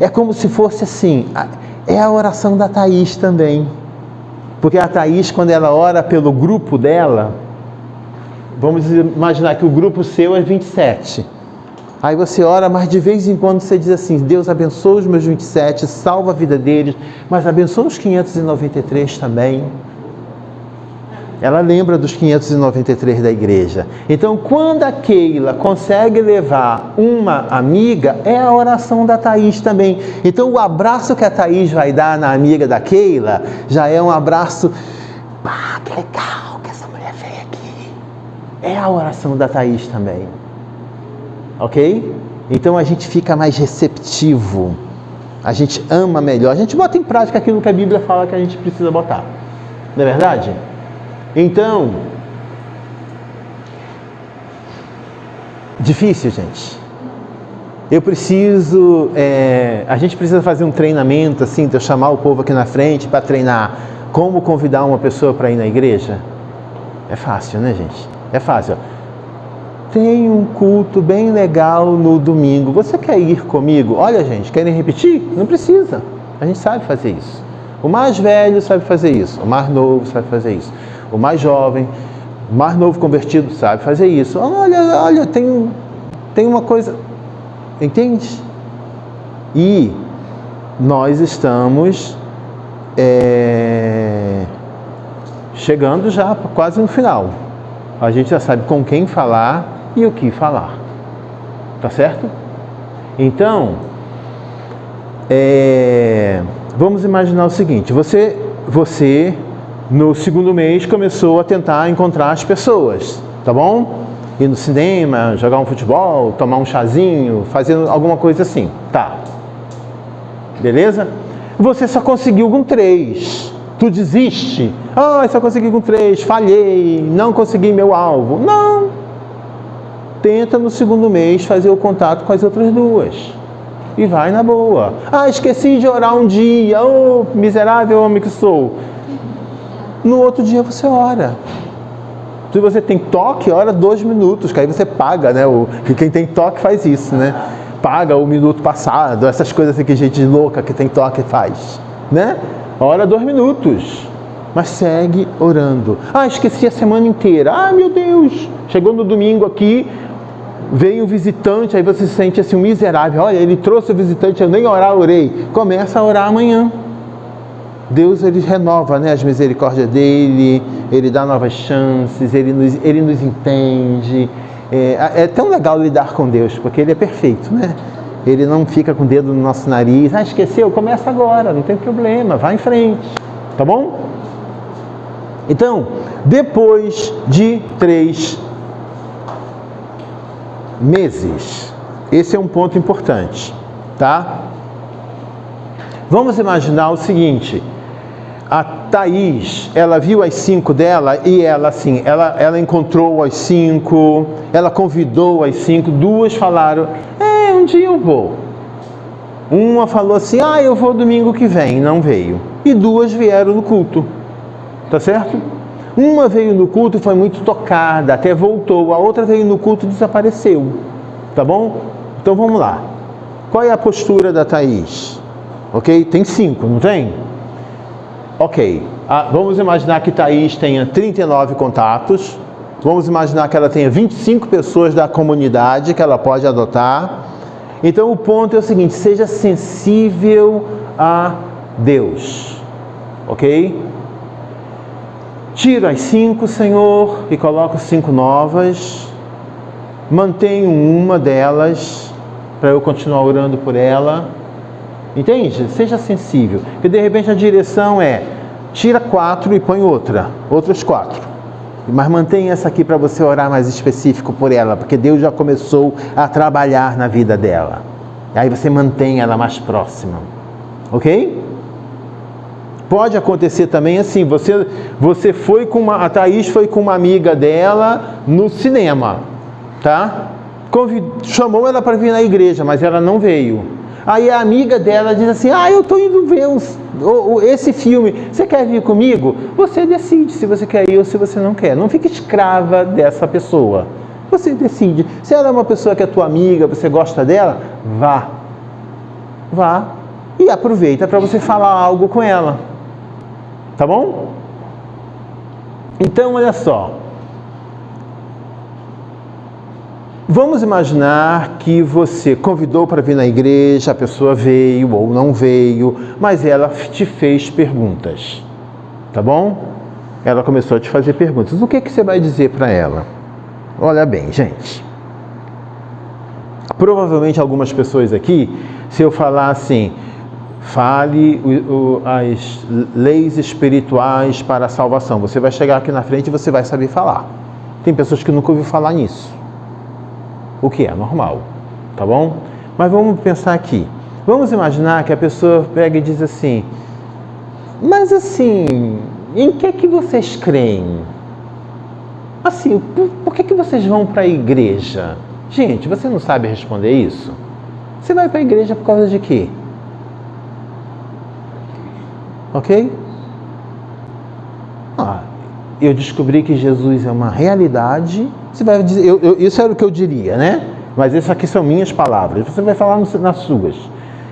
é como se fosse assim, é a oração da Thaís também. Porque a Thaís, quando ela ora pelo grupo dela, vamos imaginar que o grupo seu é 27. Aí você ora, mas de vez em quando você diz assim: Deus abençoa os meus 27, salva a vida deles, mas abençoa os 593 também. Ela lembra dos 593 da igreja. Então, quando a Keila consegue levar uma amiga, é a oração da Thaís também. Então, o abraço que a Thaís vai dar na amiga da Keila já é um abraço: que legal que essa mulher veio aqui. É a oração da Thaís também. Ok? Então a gente fica mais receptivo, a gente ama melhor, a gente bota em prática aquilo que a Bíblia fala que a gente precisa botar, não é verdade? Então, difícil, gente. A gente precisa fazer um treinamento assim, de eu chamar o povo aqui na frente para treinar como convidar uma pessoa para ir na igreja. É fácil, né, gente? É fácil. Tem um culto bem legal no domingo. Você quer ir comigo? Olha, gente, querem repetir? Não precisa. A gente sabe fazer isso. O mais velho sabe fazer isso. O mais novo sabe fazer isso. O mais jovem, o mais novo convertido sabe fazer isso. Olha, tem uma coisa. Entende? E nós estamos chegando já quase no final. A gente já sabe com quem falar e o que falar. Tá certo? Então, vamos imaginar o seguinte: você no segundo mês começou a tentar encontrar as pessoas. tá bom? Ir no cinema, jogar um futebol, tomar um chazinho, fazer alguma coisa assim, tá? Beleza? Você só conseguiu com 3. Tu desiste? Ah, só consegui com 3, falhei, não consegui meu alvo. Não! Tenta no segundo mês fazer o contato com as outras 2. E vai na boa. Ah, esqueci de orar um dia. Oh, miserável homem que sou. No outro dia você ora. Se você tem toque, ora 2 minutos, que aí você paga, né? Quem tem toque faz isso, né? Paga o minuto passado, essas coisas assim que gente louca que tem toque faz, né? Ora 2 minutos, mas segue orando. Ah, esqueci a semana inteira. Ah, meu Deus! Chegou no domingo aqui, veio um visitante, aí você se sente assim, um miserável. Olha, ele trouxe o visitante, eu nem orei. Começa a orar amanhã. Deus, ele renova, né, as misericórdias dele, ele dá novas chances, ele nos entende. É tão legal lidar com Deus, porque ele é perfeito, né? Ele não fica com o dedo no nosso nariz. Ah, esqueceu? Começa agora, não tem problema, vai em frente, tá bom? Então, depois de 3 meses, esse é um ponto importante, tá? Vamos imaginar o seguinte: a Thaís, ela viu as 5 dela e ela assim, ela encontrou as 5, ela convidou as 5, 2 falaram, um dia eu vou. Uma falou assim, eu vou domingo que vem, não veio. E 2 vieram no culto, tá certo? Uma veio no culto e foi muito tocada, até voltou. A outra veio no culto e desapareceu, tá bom? Então vamos lá. Qual é a postura da Thaís? Ok? Tem 5, não tem? Ok. Vamos imaginar que Thaís tenha 39 contatos. Vamos imaginar que ela tenha 25 pessoas da comunidade que ela pode adotar. Então o ponto é o seguinte: seja sensível a Deus. Ok? Tira as 5, Senhor, e coloca 5 novas. Mantenho uma delas para eu continuar orando por ela. Entende? Seja sensível. Porque de repente a direção é: tira 4 e põe outras 4. Mas mantenha essa aqui para você orar mais específico por ela, porque Deus já começou a trabalhar na vida dela. Aí você mantém ela mais próxima. Ok? Pode acontecer também assim, você foi com a Thaís foi com uma amiga dela no cinema, tá? Chamou ela para vir na igreja, mas ela não veio. Aí a amiga dela diz assim, eu estou indo ver esse filme, você quer vir comigo? Você decide se você quer ir ou se você não quer. Não fique escrava dessa pessoa. Você decide. Se ela é uma pessoa que é tua amiga, você gosta dela, vá. Vá e aproveita para você falar algo com ela. Tá bom? Então, olha só. Vamos imaginar que você convidou para vir na igreja, a pessoa veio ou não veio, mas ela te fez perguntas, tá bom? Ela começou a te fazer perguntas. O que você vai dizer para ela? Olha bem, gente. Provavelmente algumas pessoas aqui, se eu falar assim, fale as leis espirituais para a salvação, você vai chegar aqui na frente e você vai saber falar. Tem pessoas que nunca ouviram falar nisso. O que é normal, tá bom? Mas vamos pensar aqui. Vamos imaginar que a pessoa pega e diz assim, mas assim, em que vocês creem? Assim, por que vocês vão para a igreja? Gente, você não sabe responder isso? Você vai para a igreja por causa de quê? Ok? Eu descobri que Jesus é uma realidade. Você vai dizer, isso era o que eu diria, né? Mas essas aqui são minhas palavras. Você vai falar nas suas.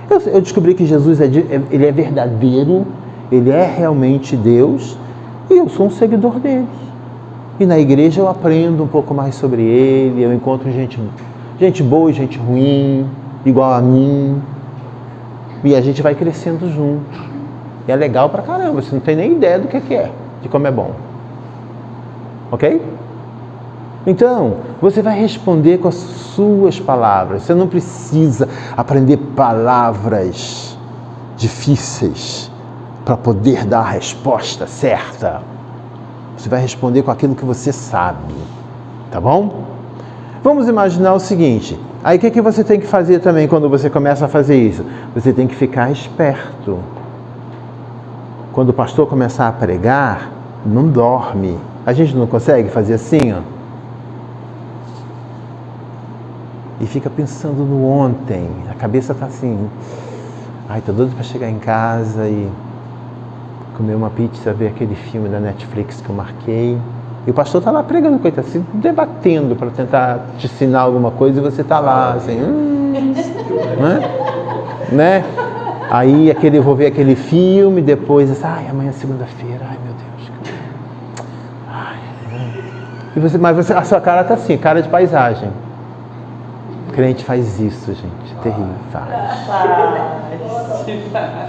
Eu descobri que Jesus ele é verdadeiro, ele é realmente Deus, e eu sou um seguidor dele. E na igreja eu aprendo um pouco mais sobre ele, eu encontro gente boa e gente ruim, igual a mim, e a gente vai crescendo junto. E é legal pra caramba, você não tem nem ideia do que é, de como é bom. Ok? Então, você vai responder com as suas palavras. Você não precisa aprender palavras difíceis para poder dar a resposta certa. Você vai responder com aquilo que você sabe, Tá bom? Vamos imaginar o seguinte. Aí o que você tem que fazer também quando você começa a fazer isso? Você tem que ficar esperto. Quando o pastor começar a pregar, não dorme. A gente não consegue fazer assim, ó. E fica pensando no ontem. A cabeça tá assim. Ai, tô doido para chegar em casa e comer uma pizza, ver aquele filme da Netflix que eu marquei. E o pastor tá lá pregando, coitado, assim, debatendo para tentar te ensinar alguma coisa e você tá lá, assim, né? Aí eu vou ver aquele filme, depois, ai, amanhã é segunda-feira, ai meu Deus. Ai, mas a sua cara tá assim, cara de paisagem. O crente faz isso, gente, é terrível, faz.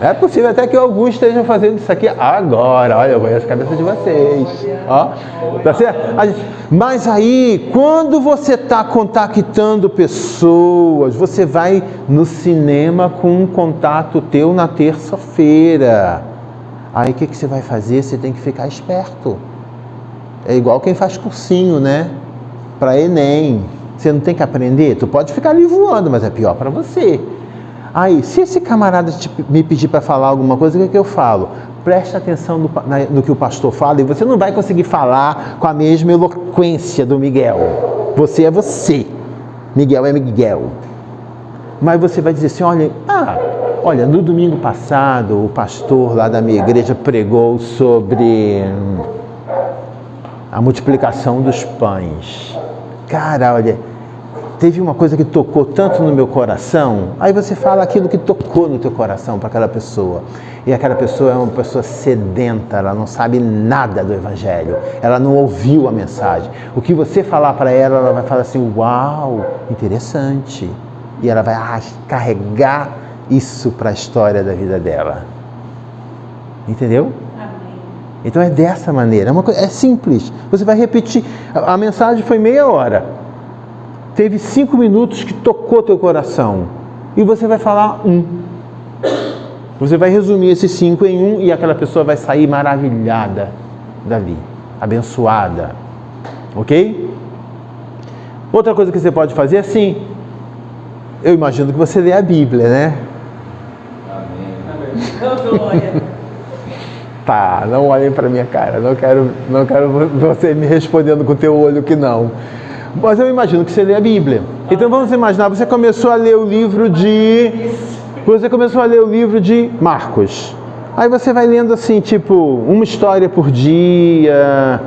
É possível até que o Augusto esteja fazendo isso aqui agora. Olha, eu conheço a cabeça de vocês. Ó, tá certo? Mas aí, quando você está contactando pessoas, você vai no cinema com um contato teu na terça-feira. Aí o que você vai fazer? Você tem que ficar esperto. É igual quem faz cursinho, né? Para Enem. Você não tem que aprender? Tu pode ficar ali voando, mas é pior para você. Aí, se esse camarada me pedir para falar alguma coisa, o que eu falo? Preste atenção no que o pastor fala e você não vai conseguir falar com a mesma eloquência do Miguel. Você é você. Miguel é Miguel. Mas você vai dizer assim, olha, no domingo passado, o pastor lá da minha igreja pregou sobre a multiplicação dos pães. Cara, olha, teve uma coisa que tocou tanto no meu coração. Aí você fala aquilo que tocou no teu coração para aquela pessoa. E aquela pessoa é uma pessoa sedenta, ela não sabe nada do Evangelho. Ela não ouviu a mensagem. O que você falar para ela, ela vai falar assim, uau, interessante. E ela vai carregar isso para a história da vida dela. Entendeu? Então é dessa maneira, é simples. Você vai repetir. A mensagem foi meia hora. Teve 5 minutos que tocou teu coração. E você vai falar 1. Você vai resumir esses 5 em 1 e aquela pessoa vai sair maravilhada dali. Abençoada. Ok? Outra coisa que você pode fazer é assim. Eu imagino que você lê a Bíblia, né? Amém. Tá, não olhem para minha cara, não quero você me respondendo com o teu olho que não. Mas eu imagino que você lê a Bíblia. Então vamos imaginar, você começou a ler o livro de Marcos. Aí você vai lendo assim, tipo, uma história por dia,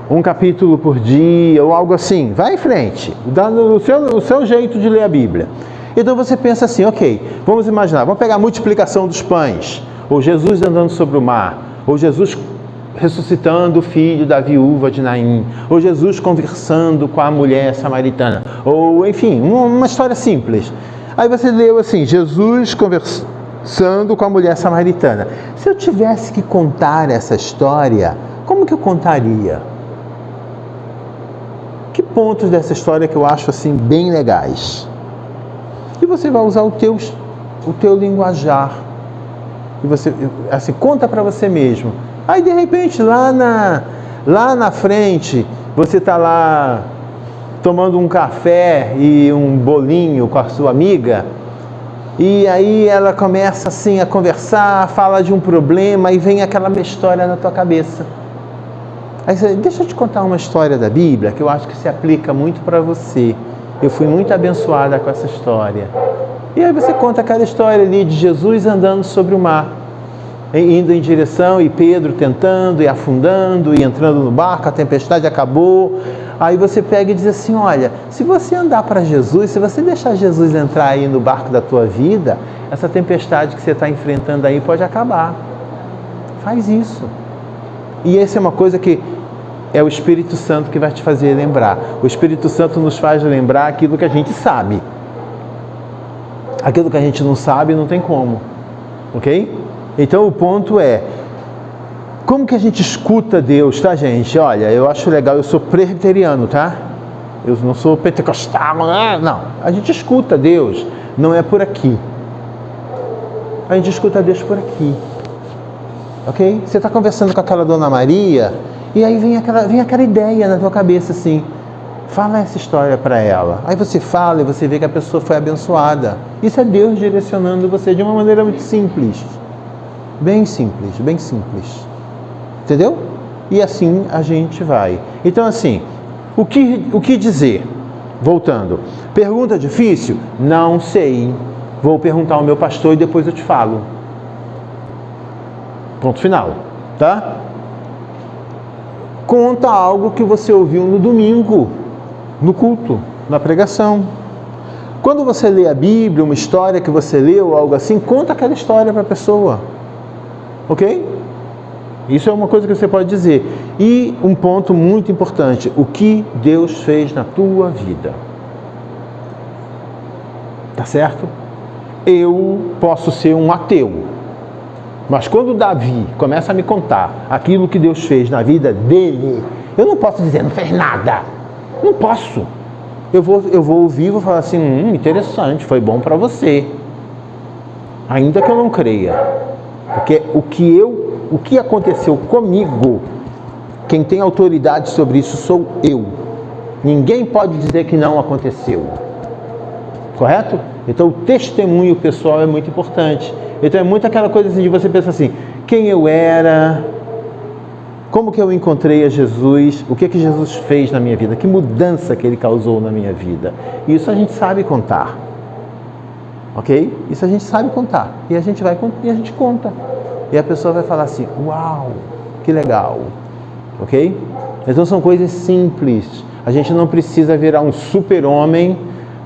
um capítulo por dia, ou algo assim. Vai em frente, dando o seu jeito de ler a Bíblia. Então você pensa assim, ok, vamos imaginar, vamos pegar a multiplicação dos pães, ou Jesus andando sobre o mar, ou Jesus ressuscitando o filho da viúva de Naim, ou Jesus conversando com a mulher samaritana, ou enfim, uma história simples. Aí você leu assim, Jesus conversando com a mulher samaritana. Se eu tivesse que contar essa história, como que eu contaria? Que pontos dessa história que eu acho assim bem legais? E você vai usar o teu linguajar. E você, assim, conta para você mesmo. Aí, de repente, lá na frente, você está lá tomando um café e um bolinho com a sua amiga, e aí ela começa, assim, a conversar, fala de um problema, e vem aquela história na tua cabeça. Aí você, deixa eu te contar uma história da Bíblia, que eu acho que se aplica muito para você. Eu fui muito abençoada com essa história. E aí você conta aquela história ali de Jesus andando sobre o mar, indo em direção, e Pedro tentando, e afundando, e entrando no barco, a tempestade acabou. Aí você pega e diz assim, olha, se você andar para Jesus, se você deixar Jesus entrar aí no barco da tua vida, essa tempestade que você está enfrentando aí pode acabar. Faz isso. E essa é uma coisa que é o Espírito Santo que vai te fazer lembrar. O Espírito Santo nos faz lembrar aquilo que a gente sabe. Aquilo que a gente não sabe, não tem como. Ok? Então o ponto é, como que a gente escuta Deus, tá, gente? Olha, eu acho legal, eu sou presbiteriano, tá? Eu não sou pentecostal, não. A gente escuta Deus, não é por aqui. A gente escuta Deus por aqui. Ok? Você está conversando com aquela Dona Maria, e aí vem aquela ideia na tua cabeça assim, Fala essa história para ela. Aí você fala e você vê que a pessoa foi abençoada. Isso é Deus direcionando você de uma maneira muito simples. Bem simples, bem simples. Entendeu? E assim a gente vai. Então assim, o que dizer? Voltando. Pergunta difícil? Não sei. Vou perguntar ao meu pastor e depois eu te falo. Ponto final. Tá? Conta algo que você ouviu no domingo, no culto, na pregação. Quando você lê a Bíblia, uma história que você leu, algo assim, conta aquela história para a pessoa. Ok? Isso é uma coisa que você pode dizer. E um ponto muito importante, o que Deus fez na tua vida. Tá certo? Eu posso ser um ateu, mas quando Davi começa a me contar aquilo que Deus fez na vida dele, eu não posso dizer, não fez nada. Não posso. Eu vou ouvir e vou falar assim, interessante, foi bom para você. Ainda que eu não creia. Porque o que aconteceu comigo, quem tem autoridade sobre isso sou eu. Ninguém pode dizer que não aconteceu. Correto? Então o testemunho pessoal é muito importante. Então é muito aquela coisa assim de você pensar assim, quem eu era, como que eu encontrei a Jesus, o que Jesus fez na minha vida, que mudança que Ele causou na minha vida. Isso a gente sabe contar. Ok? Isso a gente sabe contar. E a gente conta. E a pessoa vai falar assim, uau, que legal. Ok? Então são coisas simples. A gente não precisa virar um super-homem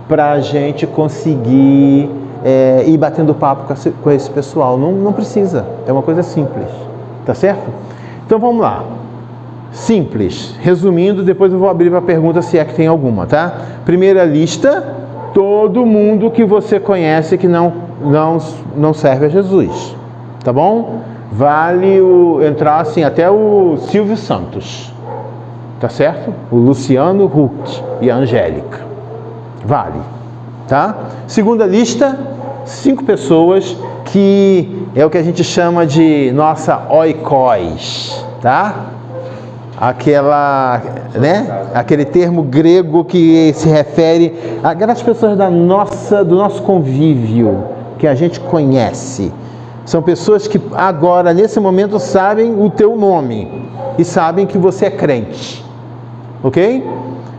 para a gente conseguir ir batendo papo com esse pessoal. Não precisa. É uma coisa simples. Tá certo? Então vamos lá. Simples. Resumindo, depois eu vou abrir para a pergunta se é que tem alguma, tá? Primeira lista, todo mundo que você conhece que não serve a Jesus. Tá bom? Vale entrar assim até o Silvio Santos. Tá certo? O Luciano Huck e a Angélica. Vale. Tá? Segunda lista, 5 pessoas que é o que a gente chama de nossa oikos, tá? Aquele termo grego que se refere àquelas pessoas do nosso convívio, que a gente conhece. São pessoas que agora, nesse momento, sabem o teu nome e sabem que você é crente. Ok?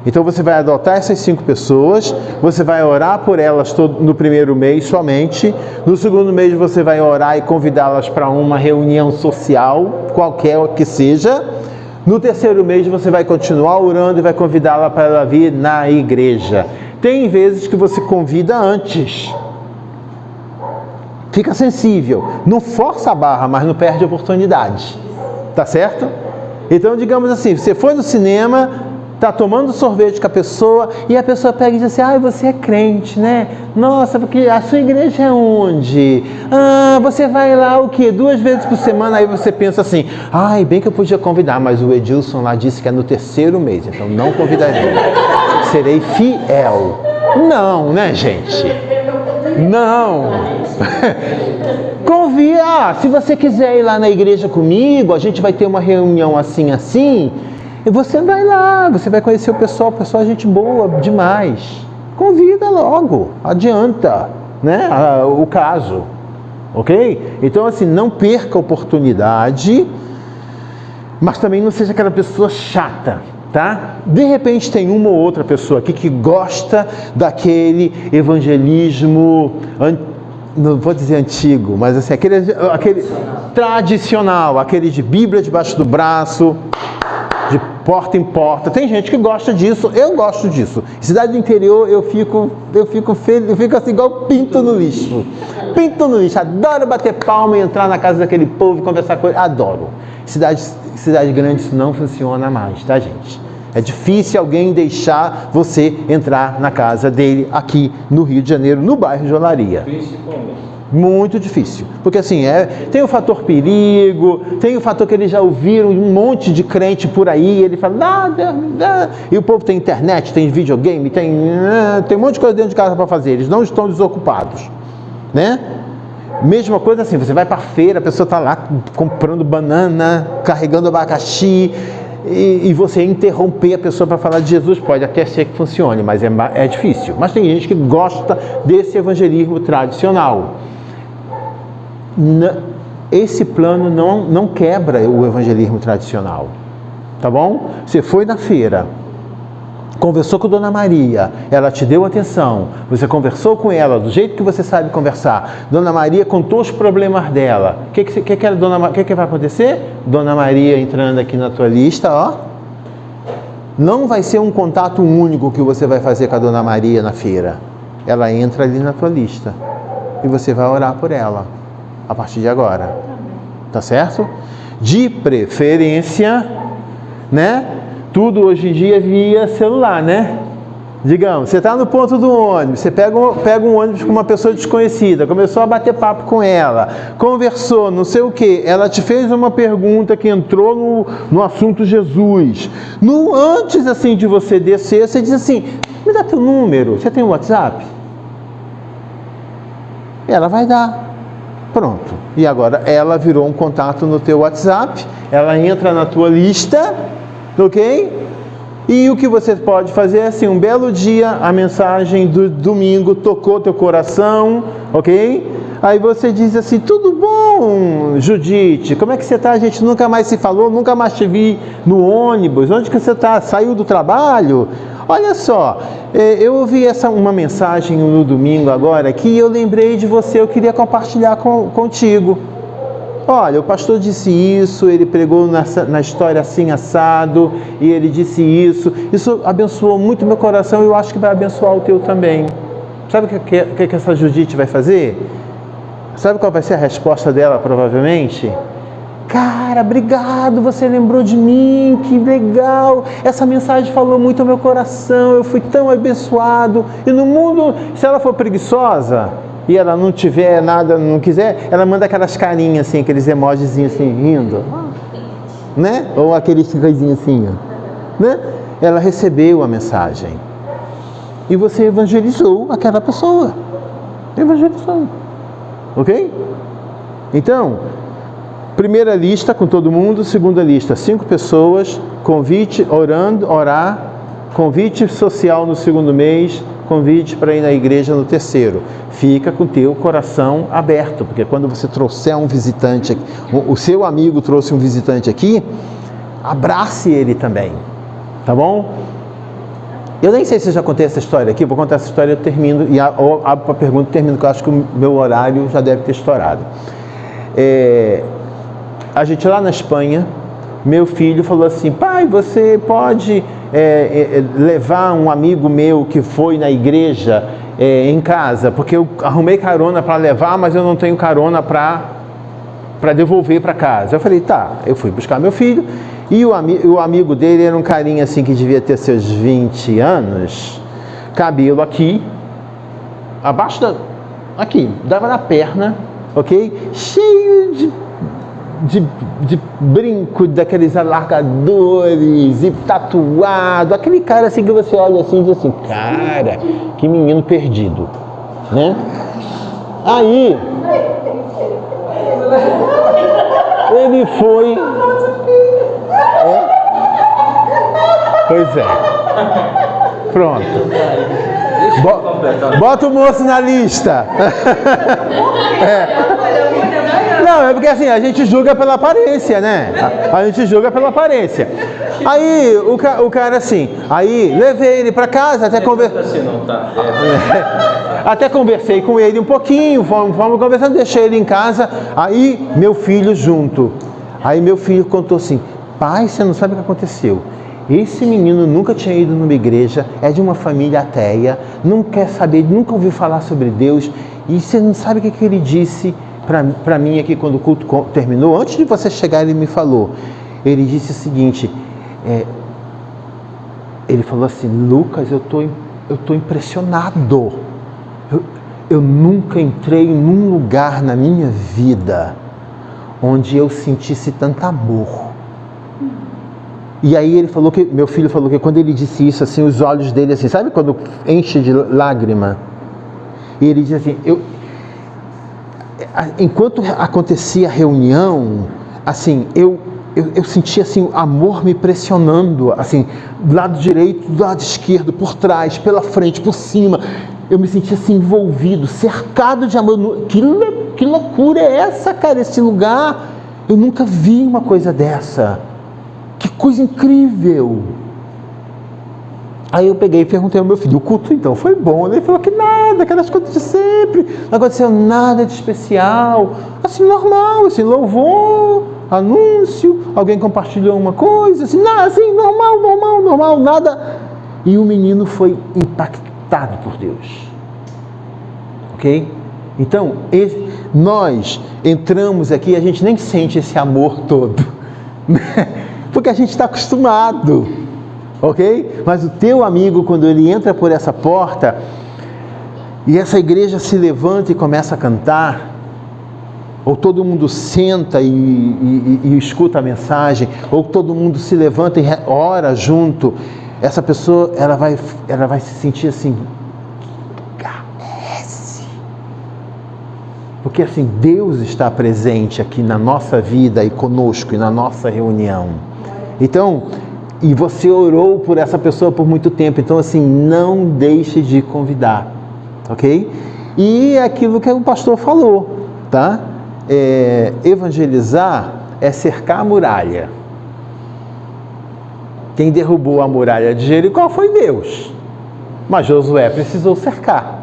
Então você vai adotar essas 5 pessoas, você vai orar por elas no primeiro mês somente, no segundo mês você vai orar e convidá-las para uma reunião social, qualquer que seja, no terceiro mês você vai continuar orando e vai convidá-la para ela vir na igreja. Tem vezes que você convida antes, fica sensível, não força a barra, mas não perde a oportunidade, tá certo? Então digamos assim, você foi no cinema, está tomando sorvete com a pessoa e a pessoa pega e diz assim, você é crente, né? Nossa, porque a sua igreja é onde? Você vai lá o quê? 2 vezes por semana? Aí você pensa assim, bem que eu podia convidar, mas o Edilson lá disse que é no terceiro mês, então não convidarei. Serei fiel. Não, né, gente? Não. Convida, se você quiser ir lá na igreja comigo, a gente vai ter uma reunião assim, e você vai lá, você vai conhecer o pessoal é gente boa demais. Convida logo, adianta, né, o caso, ok? Então assim, não perca a oportunidade, mas também não seja aquela pessoa chata, tá? De repente tem uma ou outra pessoa aqui que gosta daquele evangelismo, não vou dizer antigo, mas assim, aquele tradicional, aquele de Bíblia debaixo do braço, de porta em porta. Tem gente que gosta disso, eu gosto disso. Cidade do interior eu fico feliz, eu fico assim igual pinto no lixo. Pinto no lixo, adoro bater palma e entrar na casa daquele povo e conversar com ele, adoro. Cidade grande isso não funciona mais, tá, gente? É difícil alguém deixar você entrar na casa dele aqui no Rio de Janeiro, no bairro de Olaria. Principalmente. Muito difícil, porque assim, tem o fator perigo, tem o fator que eles já ouviram um monte de crente por aí, ele fala, nada, e o povo tem internet, tem videogame, tem um monte de coisa dentro de casa para fazer, eles não estão desocupados, né? Mesma coisa assim, você vai para a feira, a pessoa está lá comprando banana, carregando abacaxi, e você interromper a pessoa para falar de Jesus, pode até ser que funcione, mas é difícil. Mas tem gente que gosta desse evangelismo tradicional. Esse plano não quebra o evangelismo tradicional, tá bom? Você foi na feira, conversou com Dona Maria, ela te deu atenção, você conversou com ela do jeito que você sabe conversar, Dona Maria contou os problemas dela. O que vai acontecer? Dona Maria entrando aqui na tua lista, ó. Não vai ser um contato único que você vai fazer com a Dona Maria na feira. Ela entra ali na tua lista e você vai orar por ela a partir de agora. Tá certo? De preferência, né? Tudo hoje em dia via celular, né? Digamos, você está no ponto do ônibus, você pega um ônibus com uma pessoa desconhecida, começou a bater papo com ela, conversou, não sei o que, ela te fez uma pergunta que entrou no assunto Jesus. Antes assim de você descer, você diz assim, me dá teu número, você tem um WhatsApp? Ela vai dar. Pronto. E agora ela virou um contato no teu WhatsApp, ela entra na tua lista, ok? E o que você pode fazer é assim, um belo dia, a mensagem do domingo tocou teu coração, ok? Aí você diz assim, tudo bom, Judite? Como é que você está? A gente nunca mais se falou, nunca mais te vi no ônibus. Onde que você está? Saiu do trabalho? Olha só, eu ouvi uma mensagem no domingo agora que eu lembrei de você, eu queria compartilhar contigo. Olha, o pastor disse isso, ele pregou na história assim, assado, e ele disse isso abençoou muito meu coração e eu acho que vai abençoar o teu também. Sabe o que essa Judite vai fazer? Sabe qual vai ser a resposta dela, provavelmente? Cara, obrigado, você lembrou de mim, que legal, essa mensagem falou muito ao meu coração, eu fui tão abençoado. E no mundo, se ela for preguiçosa e ela não tiver nada, não quiser, ela manda aquelas carinhas assim, aqueles emojizinhos assim, rindo, né? Ou aqueles coisinhos assim, né? Ela recebeu a mensagem e você evangelizou aquela pessoa, evangelizou, ok? Então, primeira lista com todo mundo, segunda lista 5 pessoas, convite, orar, convite social no segundo mês, convite para ir na igreja no terceiro. Fica com o teu coração aberto, porque quando você trouxer um visitante, o seu amigo trouxe um visitante aqui, abrace ele também, tá bom? Eu nem sei se eu já contei essa história aqui, vou contar essa história, eu termino, e abro para a pergunta e termino, que eu acho que o meu horário já deve ter estourado. A gente lá na Espanha, meu filho falou assim, pai, você pode levar um amigo meu que foi na igreja em casa, porque eu arrumei carona para levar, mas eu não tenho carona para devolver para casa. Eu falei, tá, eu fui buscar meu filho, e o amigo dele era um carinha assim que devia ter seus 20 anos, cabelo aqui, abaixo aqui, dava na perna, ok? Cheio de brinco, daqueles alargadores e tatuado, aquele cara assim que você olha assim e diz assim, cara, que menino perdido, né? Aí ele foi, pois é, pronto, bota o moço na lista. Não, é porque assim, a gente julga pela aparência, né? A gente julga pela aparência. Aí o cara assim, aí levei ele para casa, até conversei com ele um pouquinho, fomos conversando, deixei ele em casa, aí meu filho junto. Aí meu filho contou assim, pai, você não sabe o que aconteceu. Esse menino nunca tinha ido numa igreja, é de uma família ateia, não quer saber, nunca ouviu falar sobre Deus, e você não sabe o que ele disse para mim aqui quando o culto terminou. Antes de você chegar, ele me falou, ele disse o seguinte, ele falou assim, Lucas, eu tô impressionado, eu nunca entrei num lugar na minha vida onde eu sentisse tanto amor. E aí ele falou meu filho falou que quando ele disse isso, assim, os olhos dele, assim, sabe quando enche de lágrima? E ele disse assim, enquanto acontecia a reunião, assim, eu senti assim, amor me pressionando, assim, do lado direito, do lado esquerdo, por trás, pela frente, por cima. Eu me senti assim, envolvido, cercado de amor. Que loucura é essa, cara, esse lugar? Eu nunca vi uma coisa dessa. Que coisa incrível! Aí eu peguei e perguntei ao meu filho, o culto então foi bom? Ele falou que nada, aquelas coisas de sempre, não aconteceu nada de especial, assim, normal, assim, louvor, anúncio, alguém compartilhou uma coisa, assim, nada, assim, normal, nada. E o menino foi impactado por Deus. Ok? Então, nós entramos aqui e a gente nem sente esse amor todo, porque a gente está acostumado. Ok? Mas o teu amigo, quando ele entra por essa porta e essa igreja se levanta e começa a cantar, ou todo mundo senta e escuta a mensagem, ou todo mundo se levanta e ora junto, essa pessoa ela vai se sentir assim, porque assim, Deus está presente aqui na nossa vida e conosco e na nossa reunião. Então, e você orou por essa pessoa por muito tempo, então assim, não deixe de convidar, ok? E é aquilo que o pastor falou, tá? Evangelizar é cercar a muralha. Quem derrubou a muralha de Jericó foi Deus, mas Josué precisou cercar,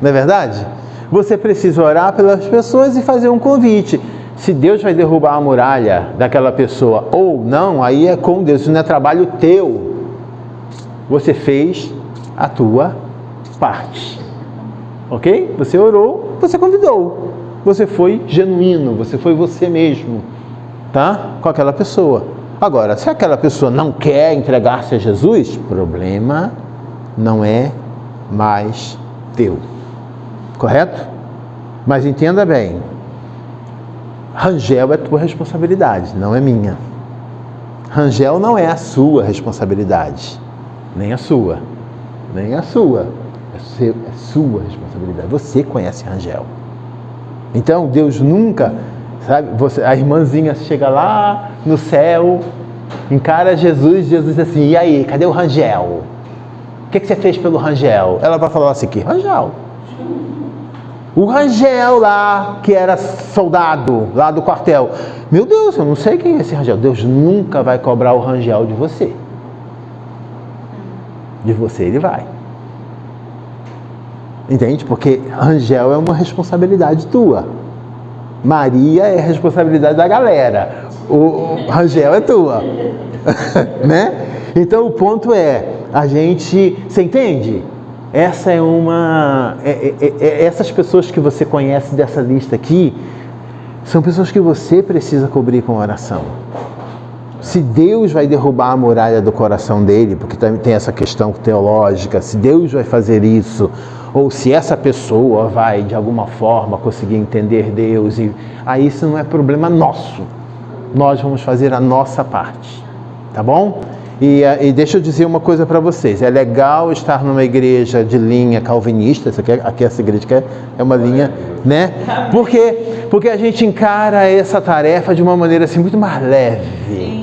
não é verdade? Você precisa orar pelas pessoas e fazer um convite. Se Deus vai derrubar a muralha daquela pessoa ou não, aí é com Deus, isso não é trabalho teu. Você fez a tua parte. Ok? Você orou, você convidou. Você foi genuíno, você foi você mesmo, tá? Com aquela pessoa. Agora, se aquela pessoa não quer entregar-se a Jesus, problema não é mais teu. Correto? Mas entenda bem, Rangel é tua responsabilidade, não é minha. Rangel não é a sua responsabilidade, nem a sua, nem a sua. É sua responsabilidade. Você conhece Rangel. Então Deus nunca, sabe? A irmãzinha chega lá no céu, encara Jesus diz assim: e aí, cadê o Rangel? O que você fez pelo Rangel? Ela vai falar assim: que Rangel? O Rangel lá, que era soldado lá do quartel. Meu Deus, eu não sei quem é esse Rangel. Deus nunca vai cobrar o Rangel de você. De você ele vai. Entende? Porque Rangel é uma responsabilidade tua. Maria é responsabilidade da galera. O Rangel é tua. Né? Então o ponto é, a gente... Você entende? Essa é uma... essas pessoas que você conhece dessa lista aqui, são pessoas que você precisa cobrir com oração. Se Deus vai derrubar a muralha do coração dele, porque também tem essa questão teológica, se Deus vai fazer isso, ou se essa pessoa vai, de alguma forma, conseguir entender Deus, aí isso não é problema nosso. Nós vamos fazer a nossa parte, tá bom? E deixa eu dizer uma coisa para vocês, é legal estar numa igreja de linha calvinista, essa igreja que é uma linha, né? Porque a gente encara essa tarefa de uma maneira assim, muito mais leve.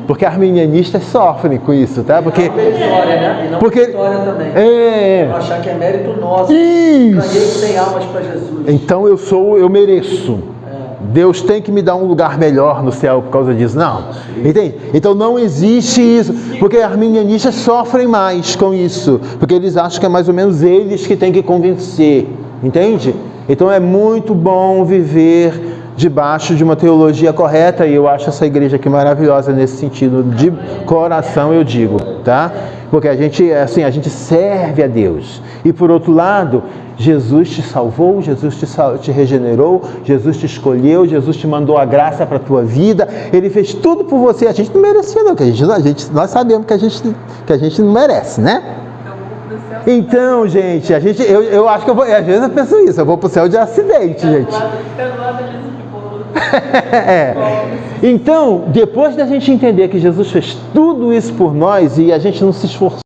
Porque arminianistas sofrem com isso, tá? Porque vitória, né? E não porque vitória também. É. Achar que é mérito nosso. Isso. Ganhei 100 almas para Jesus. Então eu mereço. Deus tem que me dar um lugar melhor no céu por causa disso. Não. Entende? Então não existe isso. Porque arminianistas sofrem mais com isso. Porque eles acham que é mais ou menos eles que têm que convencer. Entende? Então é muito bom viver debaixo de uma teologia correta, e eu acho essa igreja aqui maravilhosa nesse sentido, de coração eu digo, tá? Porque a gente serve a Deus. E por outro lado, Jesus te salvou, Jesus te regenerou, Jesus te escolheu, Jesus te mandou a graça para a tua vida, Ele fez tudo por você. A gente não merecia não, nós sabemos que a gente não merece, né? Então, gente, eu acho que eu vou, às vezes eu penso isso, eu vou para o céu de acidente, gente. Então, depois da gente entender que Jesus fez tudo isso por nós e a gente não se esforçou